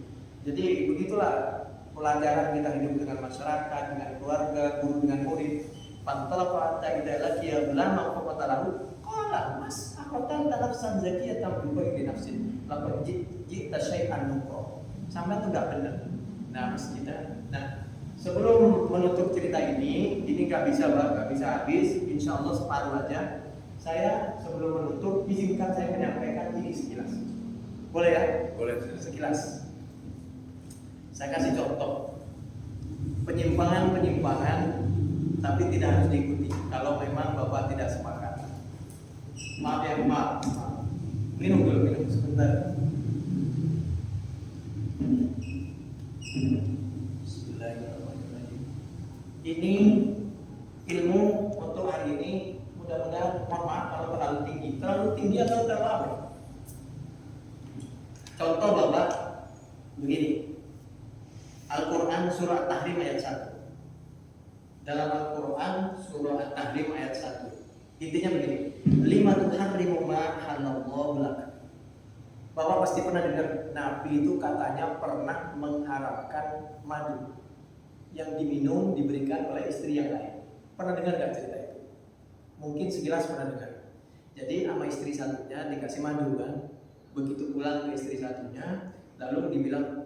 Jadi begitulah pelajaran kita hidup dengan masyarakat, dengan keluarga, guru dengan murid. Pantalaqa hatta idza laqiya ulama faqatalahu qala mas akhatan nafsan zakiyatan bi ghairi nafsin laqad ji'ta syai'an nukra. Sampai itu enggak benar. Nah, mas kita. Nah, sebelum menutup cerita ini nggak bisa habis. Insya Allah separuh aja. Saya sebelum menutup izinkan saya menyampaikan ini sekilas. Boleh ya? Boleh. Sekilas. Saya kasih contoh penyimpangan tapi tidak harus diikuti kalau memang Bapak tidak sepakat. Maaf ya, maaf. Minum sebentar. Bismillahirrahmanirrahim. Ini ilmu untuk hari ini mudah-mudahan, mohon maaf kalau terlalu tinggi atau terlalu apa? Contoh Bapak begini. Al-Quran surah At-Tahrim ayat 1. Dalam Al-Quran surah At-Tahrim ayat 1. Intinya begini, lima tuharrimu ma halallahu lak. Bapak pasti pernah dengar Nabi itu katanya pernah mengharamkan madu yang diminum diberikan oleh istri yang lain. Pernah dengar nggak cerita itu? Mungkin sekilas pernah dengar. Jadi sama istri satunya dikasih madu kan. Begitu pulang ke istri satunya, lalu dibilang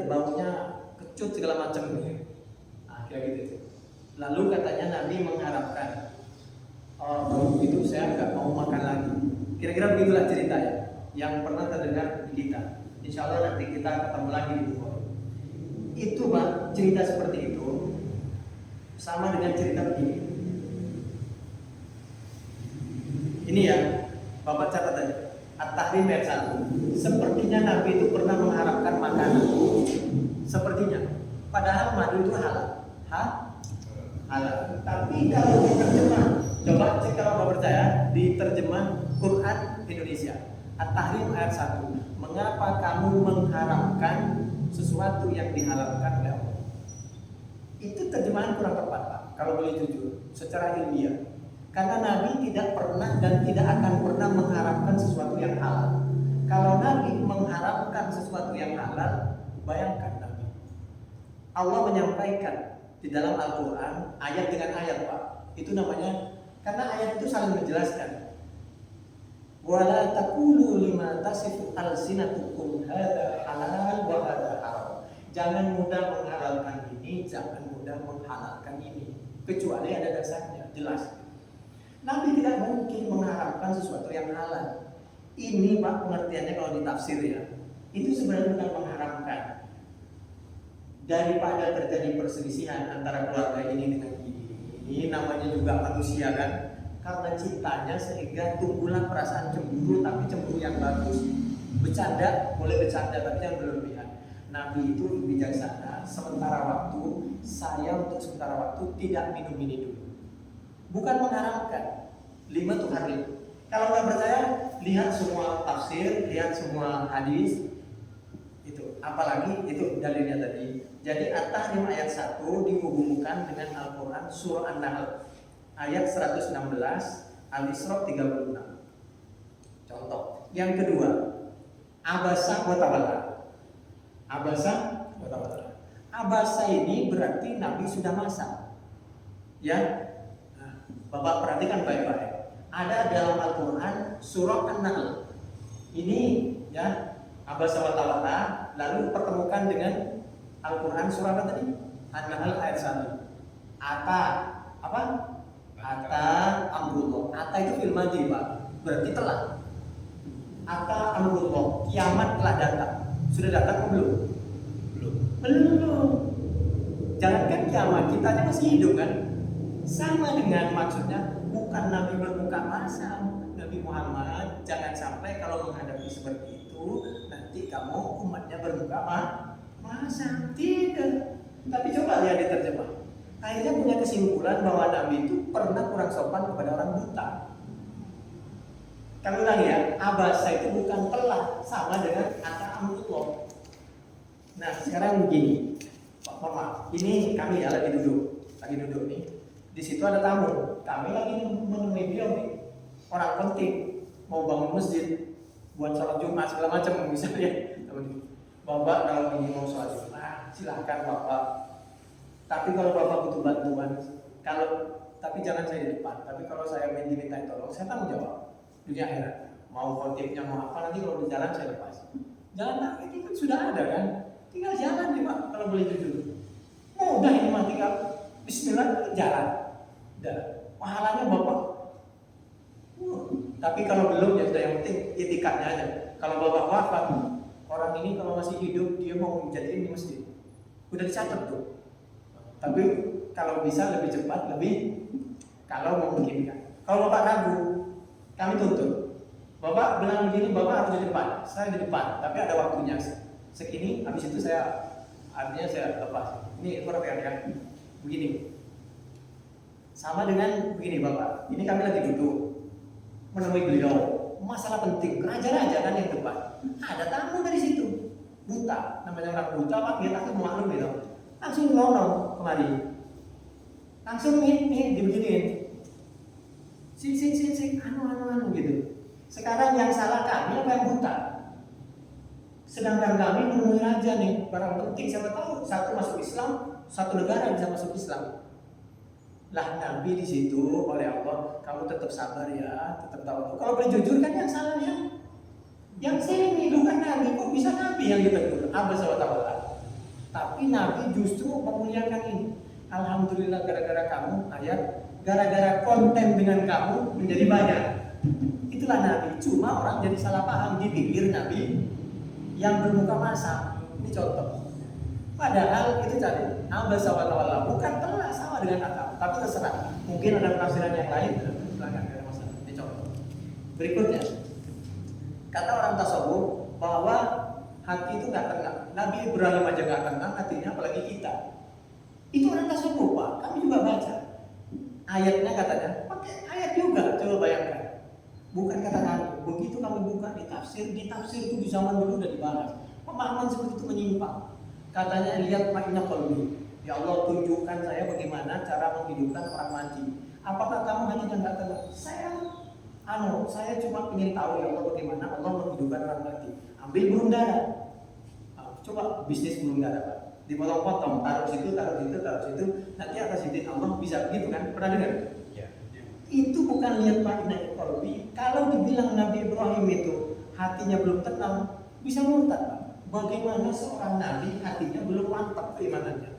baunya kecut segala macam. Kayak gitu. Lalu katanya Nabi mengharapkan, kalau begitu saya nggak mau makan lagi. Kira-kira begitulah ceritanya yang pernah terdengar di kita. Insya Allah nanti kita ketemu lagi di Bukhari. Itu Pak, cerita seperti itu sama dengan cerita begini. Ini ya, Bapak catat aja. At-Tahrim ayat 1. Sepertinya Nabi itu pernah mengharapkan makanan. Sepertinya. Padahal madu itu halal. Halal. Tapi kalau diterjemah, coba cek kalau nggak percaya, diterjemah Quran Indonesia. At-Tahrim ayat 1. Mengapa kamu mengharapkan sesuatu yang dihalalkan oleh Allah? Itu terjemahan kurang tepat, Pak. Kalau boleh jujur, secara ilmiah. Karena Nabi tidak pernah dan tidak akan pernah mengharapkan sesuatu yang halal. Kalau Nabi mengharapkan sesuatu yang halal, bayangkan Nabi. Allah menyampaikan di dalam Al-Quran ayat dengan ayat, Pak. Itu namanya, karena ayat itu saling menjelaskan. Wala taqulu lima tasifu alsinatukum hadza halal wa hadza haram. Jangan mudah menghalalkan ini, jangan mudah menghalalkan ini. Kecuali ada dasarnya, jelas. Nabi tidak mungkin mengharapkan sesuatu yang halal. Ini Pak pengertiannya kalau ditafsir ya. Itu sebenarnya bukan mengharapkan. Daripada terjadi perselisihan antara keluarga ini dengan ini namanya juga manusia kan. Karena cintanya sehingga tumbuhlah perasaan cemburu, tapi cemburu yang bagus. Bercanda, boleh bercanda tapi jangan berlebihan. Nabi itu bijaksana. Sementara waktu, saya untuk sementara waktu tidak minum ini dulu. Bukan mengharapkan. 5 tuh hari. Kalau nggak percaya, lihat semua tafsir, lihat semua hadis. Itu, apalagi itu dalilnya tadi. Jadi At-Tahrim ayat 1 dihubungkan dengan Al-Quran surah An-Nahl ayat 116, Al-Isra 36. Contoh. Yang kedua, abasa wa tawalla. Abasa wa tawalla. Abasa ini berarti Nabi sudah masak. Ya. Bapak perhatikan baik-baik. Ada dalam Al-Quran surah An-Nahl. Ini ya, abasa wa tawalla, lalu pertemukan dengan Al-Quran surah apa tadi? An-Nahl ayat 1. Ata apa? Ata amrullah. Ata itu fil madhi, Pak. Berarti telah. Ata amrullah, kiamat telah datang. Sudah datang atau belum? Belum. Jangankan kiamat, kita aja masih hidup kan? Sama dengan maksudnya, bukan Nabi berbuka masam. Nabi Muhammad jangan sampai kalau menghadapi seperti itu nanti kamu umatnya berbuka Masa? Tidak. Tapi coba lihat diterjemah. Akhirnya punya kesimpulan bahwa Nabi itu pernah kurang sopan kepada orang buta. Kami ulangi ya, abasa itu bukan telah, sama dengan kata amrullah. Nah sekarang begini, Pak maaf, ini kami ya lagi duduk nih. Di situ ada tamu, kami lagi menemui beliau nih, orang penting, mau bangun masjid, buat sholat Jumat segala macam misalnya. Bapak kalau ingin mau sholat Jumat, silahkan Bapak. Tapi kalau Bapak butuh bantuan, tapi jangan saya di depan. Tapi kalau saya diminta tolong, saya tanggung jawab. Dunia akhirat. Mau khotibnya mau apa nanti kalau di jalan saya lepas. Jalan itu sudah ada kan? Tinggal jalan nih Pak kalau boleh jujur. Mudah ini mah tinggal Bismillah jalan. Dan pahalanya Bapak. Tapi kalau belum ya sudah, yang penting itikadnya aja. Kalau Bapak wafat, orang ini kalau masih hidup dia mau menjadiin di masjid. Udah dicatat tuh. Tapi kalau bisa lebih cepat, kalau memungkinkan. Kalau Bapak ragu, kami tuntut. Bapak bilang begini, Bapak harus di depan. Saya di depan, tapi ada waktunya. Segini, habis itu artinya saya lepas. Ini perhatian ya. Begini. Sama dengan begini Bapak. Ini kami lagi duduk menemui beliau. Masalah penting, raja-raja kan yang depan. Ada tamu dari situ. Buta, namanya orang buta Pak, dia takut memaklum gitu. Langsung ngomong kemari. Langsung nih dibeginiin. Sing, anu gitu. Sekarang yang salah kami apa yang buta? Sedangkan kami menemui raja nih, barang penting siapa tahu satu masuk Islam, satu negara bisa masuk Islam. Lah Nabi di situ oleh Allah, kamu tetap sabar ya, tetap tahu. Kalau boleh jujur kan yang salah yang sini bukan Nabi, kok bisa Nabi yang ditegur? Abasa wa ta'ala. Tapi Nabi justru memuliakan ini. Alhamdulillah gara-gara kamu gara-gara konten dengan kamu menjadi banyak. Itulah Nabi. Cuma orang jadi salah paham, dipikir Nabi yang bermuka masa. Ini contoh. Padahal itu tadi abasa wa ta'ala bukan telah sama dengan kata. Tapi terserah. Mungkin ada penafsiran yang lain. Silakan, ada masalah. Ini contoh. Berikutnya, kata orang tasawuf bahwa hati itu nggak tenang. Nabi Ibrahim aja nggak tenang, hatinya apalagi kita. Itu orang tasawuf Pak. Kami juga baca. Ayatnya katanya, pakai ayat juga. Coba bayangkan. Bukan kata kami. Begitu kami buka di tafsir itu di zaman dulu udah dibahas. Pemahaman seperti itu menyimpang. Katanya lihat makna qalbi. Ya Allah tunjukkan saya bagaimana cara menghidupkan orang mati. Apakah kamu hanya nggak tenang? Saya cuma ingin tahu ya Allah bagaimana Allah menghidupkan orang mati. Ambil burung dara. Coba bisnis burung dara Pak. Dipotong-potong, taruh situ. Nanti atas izin Allah bisa begitu kan? Pernah dengar? Ya. Itu bukan lihat makna qalbi. Kalau dibilang Nabi Ibrahim itu hatinya belum tenang, bisa murtad Pak. Bagaimana seorang nabi hatinya belum mantap keimanannya?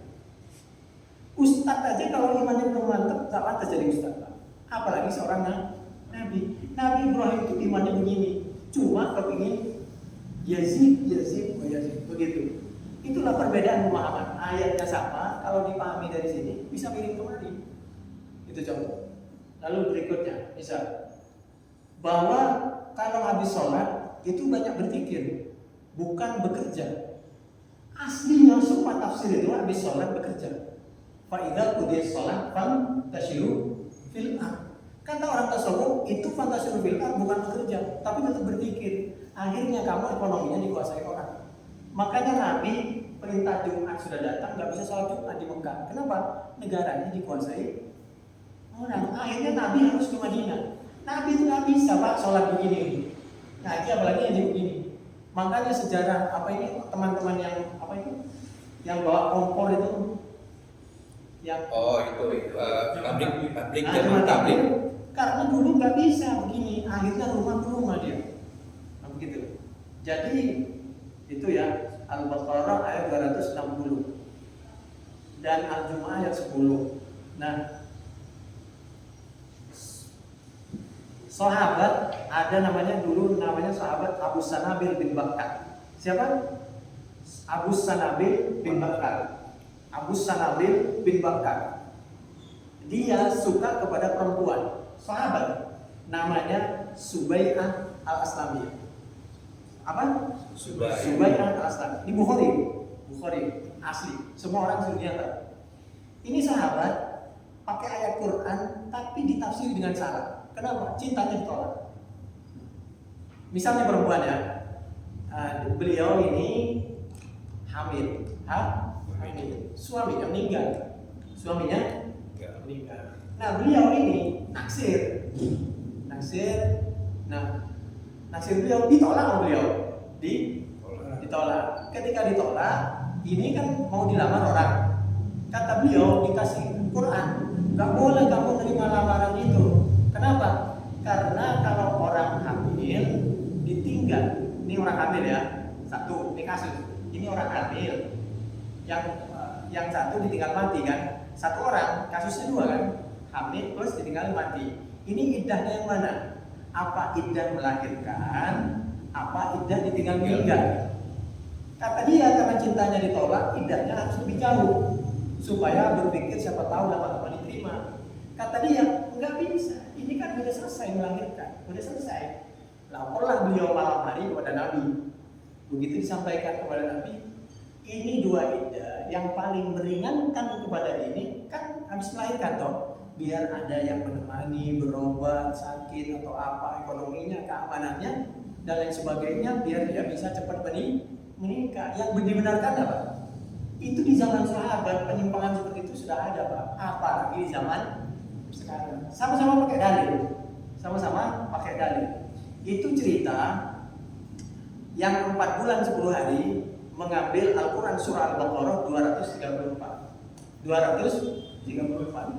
Ustadz aja kalau imannya belum mantap, tak pantas jadi ustadz Pak. Apalagi seorang nabi. Nabi Ibrahim itu imannya begini, cuma kepingin Yazid begitu. Itulah perbedaan pemahaman. Ayatnya sama, kalau dipahami dari sini bisa miring kemari. Itu contoh. Lalu berikutnya, misal bahwa kalau habis sholat itu banyak berpikir, bukan bekerja. Aslinya semua tafsir itu habis sholat bekerja. Fa'idha qudiyas sholat fantashiru fil ardh. Kata orang tasawuf itu fantashiru fil ardh bukan bekerja, tapi tetap berpikir. Akhirnya kamu ekonominya dikuasai orang. Makanya Nabi perintah Jumat sudah datang, nggak bisa sholat Jumat di Mekah. Kenapa? Negaranya dikuasai orang. Akhirnya Nabi harus ke Madinah. Nabi itu nggak bisa Pak sholat begini. Ngaji apalagi ngaji begini. Makanya sejarah teman-teman yang bawa kompor itu yang publik zaman tablik. Karena dulu nggak bisa begini, akhirnya rumah ke rumah dia. Nah, begitu. Jadi itu ya Al-Baqarah ayat 260 dan Al-Jumu'ah ayat 10. Nah, sahabat ada dulu namanya sahabat Abu Sanabil bin Bakkar. Siapa? Abu Sanabil bin Bakkar. Abu Sanabil bin Bakkar. Dia suka kepada perempuan, sahabat. Namanya Subai'ah al-Aslamiyah. Apa? Subai'ah al-Aslamiyah. Di Bukhari. Bukhari asli, semua orang sedunia tahu. Ini sahabat pakai ayat Quran tapi ditafsir dengan salah. Kenapa? Cintanya ditolak. Misalnya perempuan ya, beliau ini hamil, hamil, suaminya meninggal, meninggal. Nah beliau ini naksir, naksir beliau ditolak sama beliau, ditolak. Ketika ditolak, ini kan mau dilamar orang. Kata beliau dikasih Quran, nggak boleh kamu terima lamaran itu. Kenapa? Karena kalau orang hamil ditinggal, ini orang hamil ya, satu, ini kasus, ini orang hamil, yang satu ditinggal mati kan, satu orang, kasusnya dua kan, hamil plus ditinggal mati. Ini iddahnya yang mana? Apa iddah melahirkan? Apa iddah ditinggal meninggal? Kata dia karena cintanya ditolak, iddahnya harus lebih jauh supaya berpikir siapa tahu lama-lama diterima. Kata dia nggak bisa, ini kan sudah selesai melahirkan, sudah selesai. Laporlah beliau malam hari kepada Nabi. Begitu disampaikan kepada Nabi, ini dua iddah yang paling meringankan kepada ini kan habis melahirkan toh. Biar ada yang menemani, berobat, sakit atau apa, ekonominya, keamanannya dan lain sebagainya, biar dia bisa cepat menikah. Yang dibenarkan apa? Itu di zaman sahabat penyimpangan seperti itu sudah ada, Pak. Apalagi di zaman sekarang. Sama-sama pakai dalil. Itu cerita yang 4 bulan 10 hari mengambil Al-Quran surah Al-Baqarah 234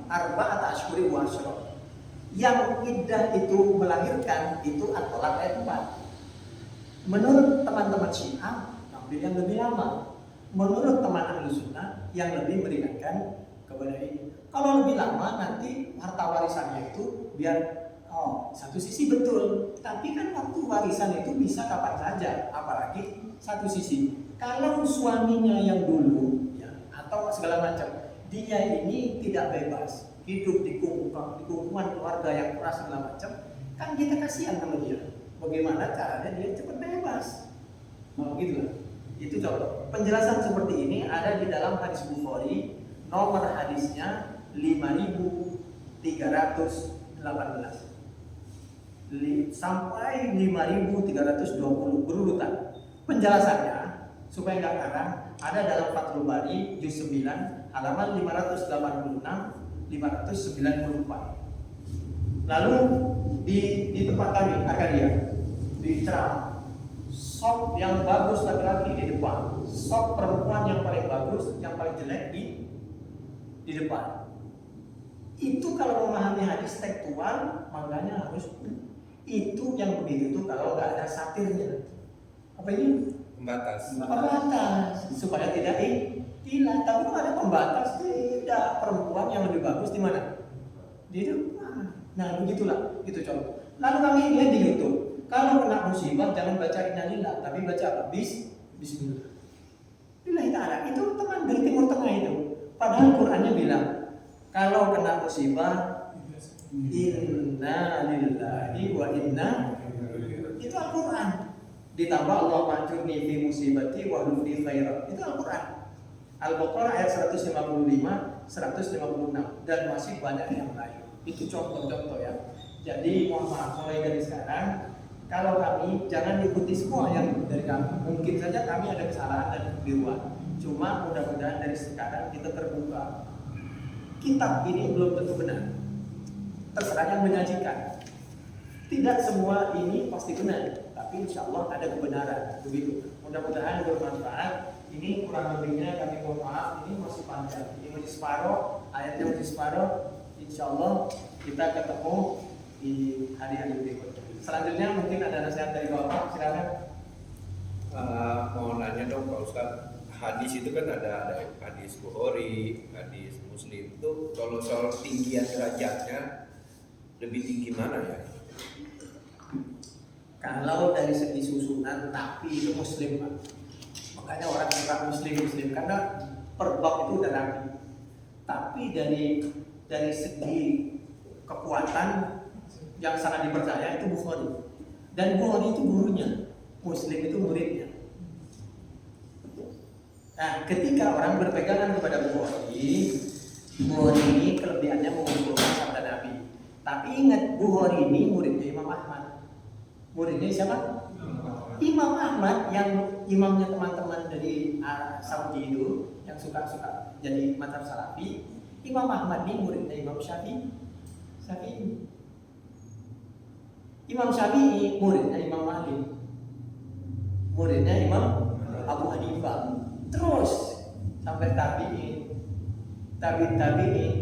arba'at ashhuri wa asyra. Yang iddah itu melahirkan itu at-thalaq ayat 4. Menurut teman-teman Syiah ambil yang lebih lama. Menurut teman Ahlu Sunnah yang lebih meringankan kepada ini. Kalau lebih lama nanti harta warisannya itu biar satu sisi betul, tapi kan waktu warisan itu bisa kapan saja, apalagi satu sisi. Kalau suaminya yang dulu ya atau segala macam, dia ini tidak bebas, hidup di kungkungan keluarga yang keras segala macam, kan kita kasihan sama dia. Bagaimana caranya dia cepat bebas? Gitu lah. Itu contoh. Penjelasan seperti ini ada di dalam hadis Bukhari, nomor hadisnya 5318 sampai 5320 berurutan. Penjelasannya supaya nggak karang ada dalam Fathul Bari juz 9 halaman 586 594. Lalu di tempat kami Arkadia di ceramah, sop yang bagus laki-laki di depan, sop perempuan yang paling bagus, yang paling jelek di depan. Itu kalau memahami hadis tekstual maknanya harus itu yang begitu itu kalau nggak ada satirnya. Apa ini? Pembatas supaya tidak ikhtilaf. Tapi kalau ada pembatas tidak, perempuan yang lebih bagus di mana? Di depan. Nah begitulah, itu contoh. Lalu kami lihat di YouTube, kalau kena musibah jangan baca innalillah, tapi baca apa? Bismillah. Lillahi ta'ala. Itu teman dari Timur Tengah itu. Padahal Qur'annya bilang kalau kena musibah inna lillahi wa inna, itu Al-Quran. Ditambah Allah majurni fi musibati wa hlufni khairan, itu Al-Quran. Al-Baqarah ayat 155, 156 dan masih banyak yang lain. Itu contoh-contoh ya. Jadi mohon maaf mulai dari sekarang, kalau kami jangan ikuti semua yang dari kami. Mungkin saja kami ada kesalahan dan kekeliruan. Cuma mudah-mudahan dari sekarang kita terbuka. Kitab ini belum tentu benar. Terserah yang menyajikan. Tidak semua ini pasti benar, tapi insya Allah ada kebenaran. Begitu. Mudah-mudahan bermanfaat. Ini kurang lebihnya kami mohon maaf. Ini masih panjang. Ini masih separuh. Ayatnya masih separuh. Insya Allah kita ketemu di hari-hari berikutnya. Selanjutnya mungkin ada nasihat dari Bapak. Silakan. Mau nanya dong Pak Ustadz. Hadis itu kan ada hadis Bukhari, hadis Muslim. Itu kalau soal tinggian derajatnya lebih tinggi mana ya? Kalau dari segi susunan, tapi itu Muslim Pak. Makanya orang suka Muslim karena per bab itu udah rapi. Tapi dari segi kekuatan yang sangat dipercaya itu Bukhari. Dan Bukhari itu gurunya, Muslim itu muridnya. Nah, ketika orang berpegangan kepada Bukhari ini kelebihannya mengumpulkan sabda Nabi. Tapi ingat, Bukhari ini muridnya Imam Ahmad. Muridnya siapa? Imam Ahmad, yang imamnya teman-teman dari Saudi itu, yang suka-suka jadi mazhab Salafi. Imam Ahmad ini muridnya Imam Syafi'i. Imam Syafi'i muridnya Imam Malik. Muridnya Imam Abu Hanifah. Terus sampai tabi'in, tabi'in,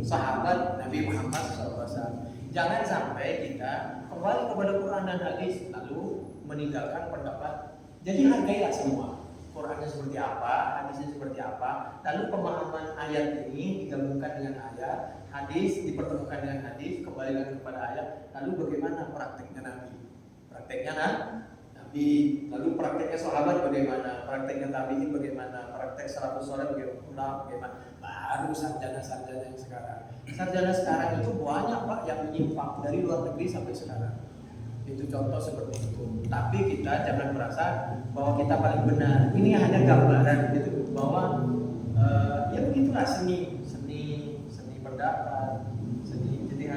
sahabat Nabi Muhammad SAW. Jangan sampai kita kembali kepada Quran dan hadis lalu meninggalkan pendapat. Jadi hargailah semua. Qurannya seperti apa, hadisnya seperti apa, lalu pemahaman ayat ini digabungkan dengan ayat, hadis dipertemukan dengan hadis, kembali lagi kepada ayat, lalu bagaimana prakteknya Nabi? Prakteknya Nabi, lalu prakteknya sahabat bagaimana, prakteknya tabi'in bagaimana, praktek salafus saleh bagaimana, baru sarjana-sarjana yang sekarang. Sarjana sekarang itu banyak Pak yang menyimpang dari luar negeri sampai sekarang. Itu contoh seperti itu. Tapi kita jangan merasa bahwa kita paling benar. Ini hanya gambaran gitu bahwa ya begitulah seni pendapat, seni. Jadi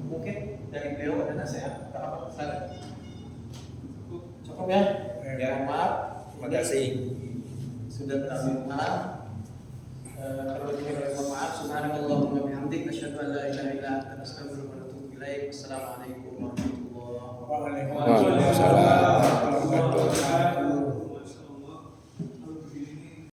mungkin dari beliau ada nasihat apa? Cukup ya? Ya. Maaf. Terima kasih. Sudah terlalu malam. Kalau kita mohon maaf. Subhanallahumma bihamdik asyhadu an la ilaha illa anta astaghfiruka wa atubu ilaik. Assalamualaikum warahmatullahi wabarakatuh. Waalaikumsalam.